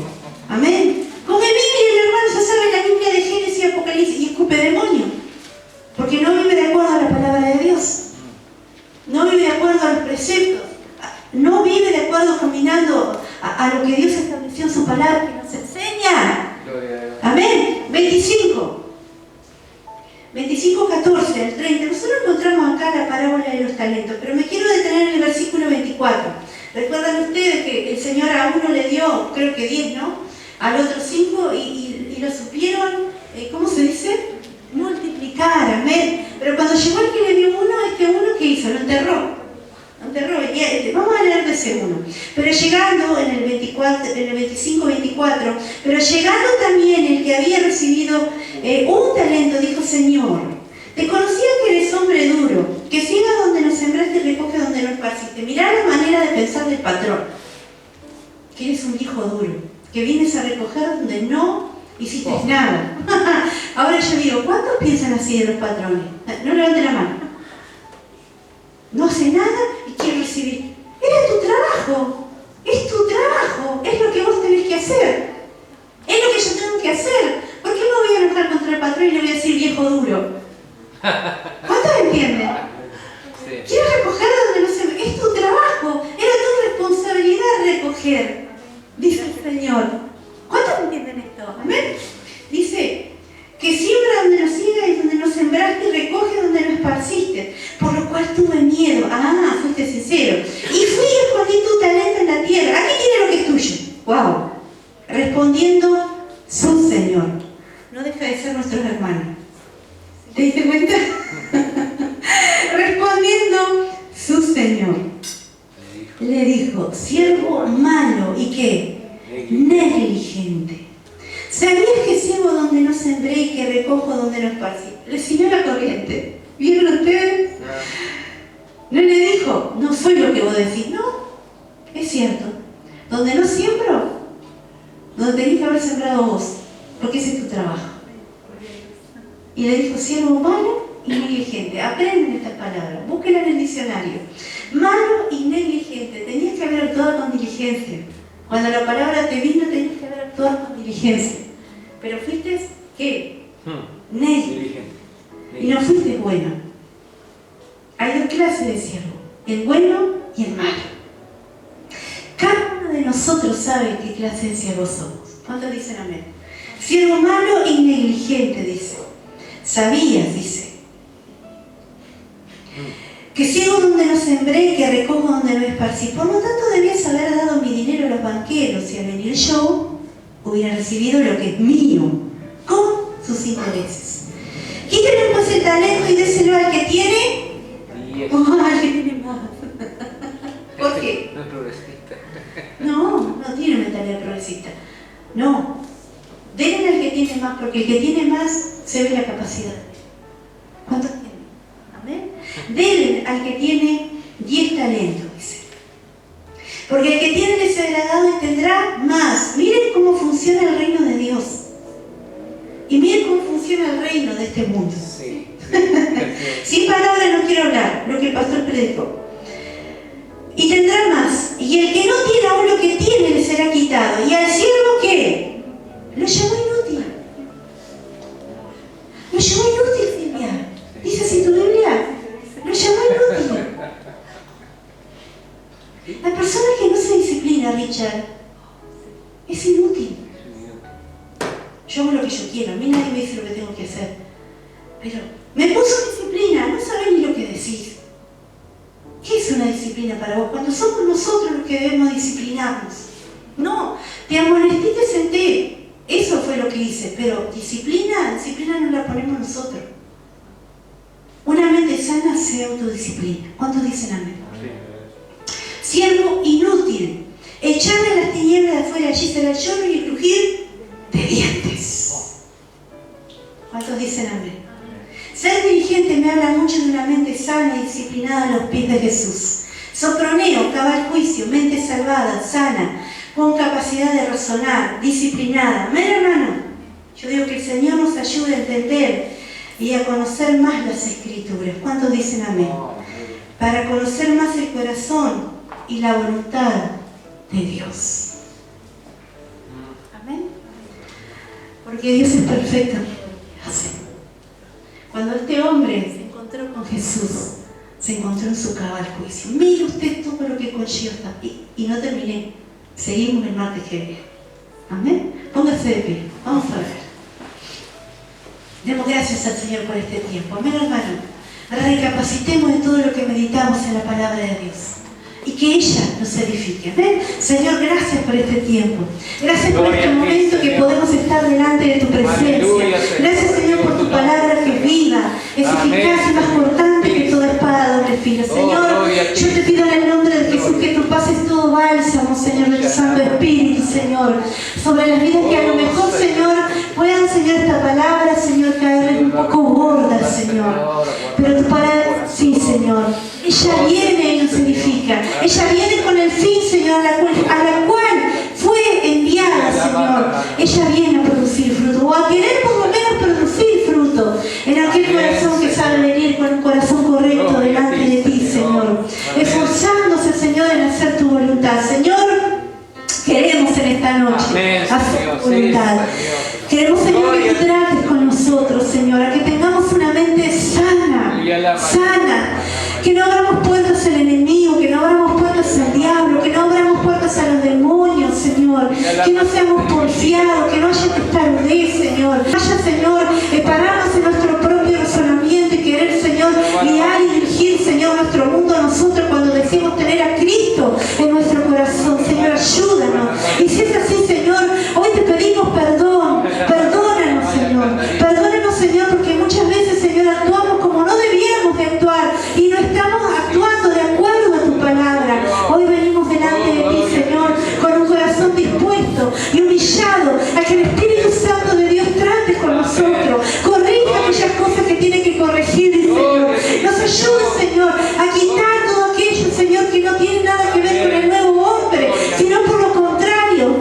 Amén. Come Biblia, el hermano, ya sabe la Biblia de Génesis y Apocalipsis y escupe demonios. Porque no vive de acuerdo a la palabra de Dios. No vive de acuerdo a los preceptos. No vive de acuerdo caminando a lo que Dios estableció en su palabra que nos enseña. Amén. 25, 14 al 30. Nosotros encontramos acá la parábola de los talentos, pero me quiero detener en el versículo 24. ¿Recuerdan ustedes que el Señor a uno le dio, creo que 10, ¿no? Al otro 5 y lo supieron, ¿cómo se dice? Multiplicar, amén. Pero cuando llegó el que le dio uno, ¿qué hizo? Lo enterró. Vamos a leer de ese uno. Pero llegando en el 25-24, pero llegando también el que había recibido un talento, dijo: Señor, te conocía que eres hombre duro, que siga donde nos sembraste y recoge donde nos esparciste. Mirá la manera de pensar del patrón, que eres un viejo duro, que vienes a recoger donde no hiciste nada. Ahora yo digo, ¿cuántos piensan así de los patrones? No levanten la mano. No hace nada y quiere recibir. Era tu trabajo. Es tu trabajo. Es lo que vos tenés que hacer. Es lo que yo tengo que hacer. ¿Por qué me voy a enojar contra el patrón y le voy a decir viejo duro? ¿Cuántos entienden? Sí. Quiero recoger donde no se... Es tu trabajo. Era tu responsabilidad recoger. Dice el Señor. ¿Cuántos entienden esto? Amén. Dice que siembra donde no siega y donde no sembraste y recoge donde no esparciste. Por lo cual tuve miedo. Ah, fuiste sincero. Y fui y escondí tu talento en la tierra. Aquí tiene lo que es tuyo. Wow. Respondiendo su Señor. No deja de ser nuestros hermanos. ¿Te diste cuenta? Respondiendo su Señor. Le dijo, siervo malo y qué, negligente. ¿Sabías que siembro donde no sembré y que recojo donde no esparcí? Le siguió la corriente. ¿Vieron ustedes? No le dijo, no soy lo que vos decís. No, es cierto. Donde no siembro, donde tenés que haber sembrado vos, porque ese es tu trabajo. Y le dijo, siervo malo y negligente. Aprenden estas palabras, búsquenlas en el diccionario. Malo y negligente. Tenías que haber actuado con diligencia. Cuando la palabra te vino, tenías que haber actuado con diligencia. Pero fuiste, ¿qué? Negligente. Y no fuiste bueno. Hay dos clases de siervo, el bueno y el malo. Cada uno de nosotros sabe qué clase de siervo somos. ¿Cuántos dicen amén? Siervo malo y negligente, dice. Sabías, dice, que siego donde no sembré y que recojo donde no esparcí. Por lo tanto, debías haber dado mi dinero a los banqueros y al venir yo hubiera recibido lo que es mío, con sus intereses. Quítenle pues el talento y déselo al que tiene. Al que tiene más. ¿Por qué? No es progresista. No tiene mentalidad progresista. No. Denle al que tiene más, porque el que tiene más se ve la capacidad. ¿Cuántos tienen? Amén. Denle al que tiene 10 talentos, dice. Porque el que tiene desagradado tendrá más. Miren cómo funciona el reino de Dios. Y miren cómo funciona el reino de este mundo. Sí. Sin palabras no quiero hablar, lo que el pastor predicó. Y tendrá más. Y el que no tiene aún lo que tiene le será quitado. ¿Y al siervo qué? Lo llamó inútil. Lo llamó inútil, Silvia. Dice así tu Biblia. Lo llamó inútil. La persona que no se disciplina, Richard, es inútil. Yo hago lo que yo quiero, a mí nadie me dice lo que tengo que hacer. Pero me puso disciplina, no sabés ni lo que decís. ¿Qué es una disciplina para vos? Cuando somos nosotros los que debemos disciplinarnos. No, te amonesté y te senté. Eso fue lo que hice, pero disciplina no la ponemos nosotros. Una mente sana se autodisciplina. ¿Cuántos dicen amén? Siervo inútil, echarle a las tinieblas de afuera, allí será el lloro y el crujir de dientes. ¿Cuántos dicen amén? Ser dirigente me habla mucho de una mente sana y disciplinada a los pies de Jesús. Soproneo, cabal juicio, mente salvada, sana, con capacidad de razonar, disciplinada. Amén, hermano. Yo digo que el Señor nos ayude a entender y a conocer más las Escrituras. ¿Cuántos dicen amén? Para conocer más el corazón y la voluntad de Dios. Amén. Porque Dios es perfecto. Cuando este hombre se encontró con Jesús, se encontró en su cabal juicio. Mire usted todo lo que conlleva. Y no terminé. Seguimos el martes que viene. Amén. Póngase de pie. Vamos a ver. Demos gracias al Señor por este tiempo. Amén, hermano. Recapacitemos de todo lo que meditamos en la palabra de Dios. Y que ella nos edifique. ¿Ven? Señor, gracias por este tiempo. Gracias por este momento que podemos estar delante de tu presencia. Gracias, Señor, por tu palabra que es viva, es eficaz y más cortante que toda espada doble filo. Señor, yo te pido en el nombre de Jesús que tú pases todo bálsamo, Señor, de tu Santo Espíritu, Señor, sobre las vidas que a lo mejor, Señor, puedan, Señor, esta palabra, Señor, caer un poco gorda, Señor. Pero tu palabra, sí, Señor. Ella viene y nos edifica. Ella viene con el fin, Señor, a la cual fue enviada, Señor. Ella viene a producir fruto, o a querer por lo menos producir fruto en aquel corazón que sabe venir con un corazón correcto delante de ti, Señor. Esforzándose, Señor, en hacer tu voluntad. Señor, queremos en esta noche hacer tu voluntad. Queremos, Señor, que tú trates con nosotros, Señor, a que tengamos una mente sana, sana. Que no abramos puertas al enemigo, que no abramos puertas al diablo, que no abramos puertas a los demonios, Señor. Que no seamos porfiados, que no haya testarudez, Señor. Haya, Señor, pararnos en nuestro propio razonamiento y querer, Señor, guiar y dirigir, Señor, nuestro mundo a nosotros cuando decimos tener a Cristo en nuestro corazón. Señor, ayúdanos. Y si es así, Señor, hoy te pedimos perdón. Perdónanos, Señor. Perdónanos, Señor, porque muchas veces, Señor, actuamos como no debíamos de actuar y no estamos actuando de acuerdo a tu palabra. Hoy venimos delante de ti, Señor, con un corazón dispuesto y humillado a que el Espíritu Santo de Dios trate con nosotros, corrija aquellas cosas que tiene que corregir, Señor. Nos ayude, Señor, a quitar todo aquello, Señor, que no tiene nada que ver con el nuevo hombre, sino por lo contrario.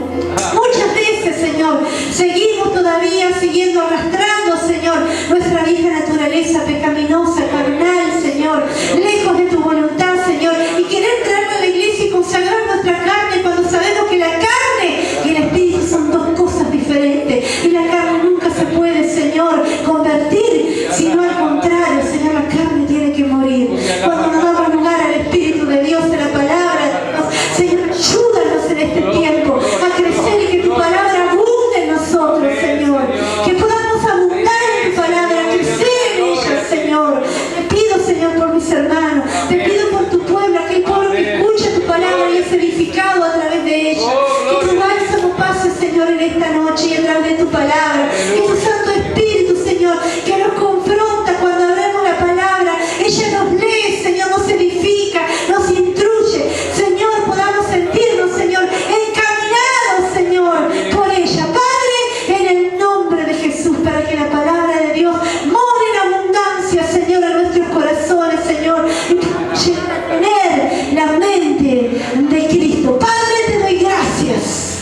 Muchas veces, Señor, seguimos todavía siguiendo arrastrando, Señor, nuestra vieja naturaleza pecaminosa, carnal, Señor, lejos de tu voluntad, Señor, y querer traerla a la iglesia y consagrar nuestra carne cuando sabemos que la carne y el Espíritu son dos cosas diferentes y la carne nunca se puede, Señor, convertir, sino al contrario, Señor, la carne tiene que morir. Cuando nos damos lugar al Espíritu de Dios, de la palabra de Dios, Señor, ayúdanos en este tiempo a crecer y que tu palabra abunde en nosotros, Señor, que podamos abundar en tu palabra, crecer en ella, Señor. Te pido, Señor, por mis hermanos, te pido por tu pueblo, aquel pueblo que escucha tu palabra y es edificado a través de ella. Que tu bálsamo pase, Señor, en esta noche y a través de tu palabra. Que tu Santo Espíritu, Señor, que nos confronta cuando hablamos la palabra, ella nos lee, Señor, nos edifica, nos instruye. Señor, podamos sentirnos, Señor, encaminados, Señor, por ella. Padre, en el nombre de Jesús, para que la palabra de Dios more en abundancia, Señor, en nuestros corazones, Señor, y llegar a tener la mente de Cristo. Padre, te doy gracias.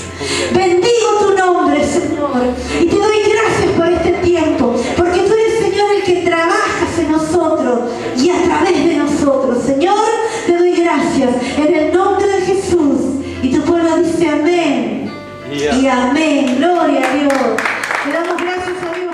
Bendigo tu nombre, Señor, y te doy gracias por este tiempo, porque tú eres, Señor, el que trabajas en nosotros y a través de nosotros. Señor, te doy gracias en el nombre de Jesús. Y tu pueblo dice amén y amén. Gloria a Dios. Le damos gracias a Dios.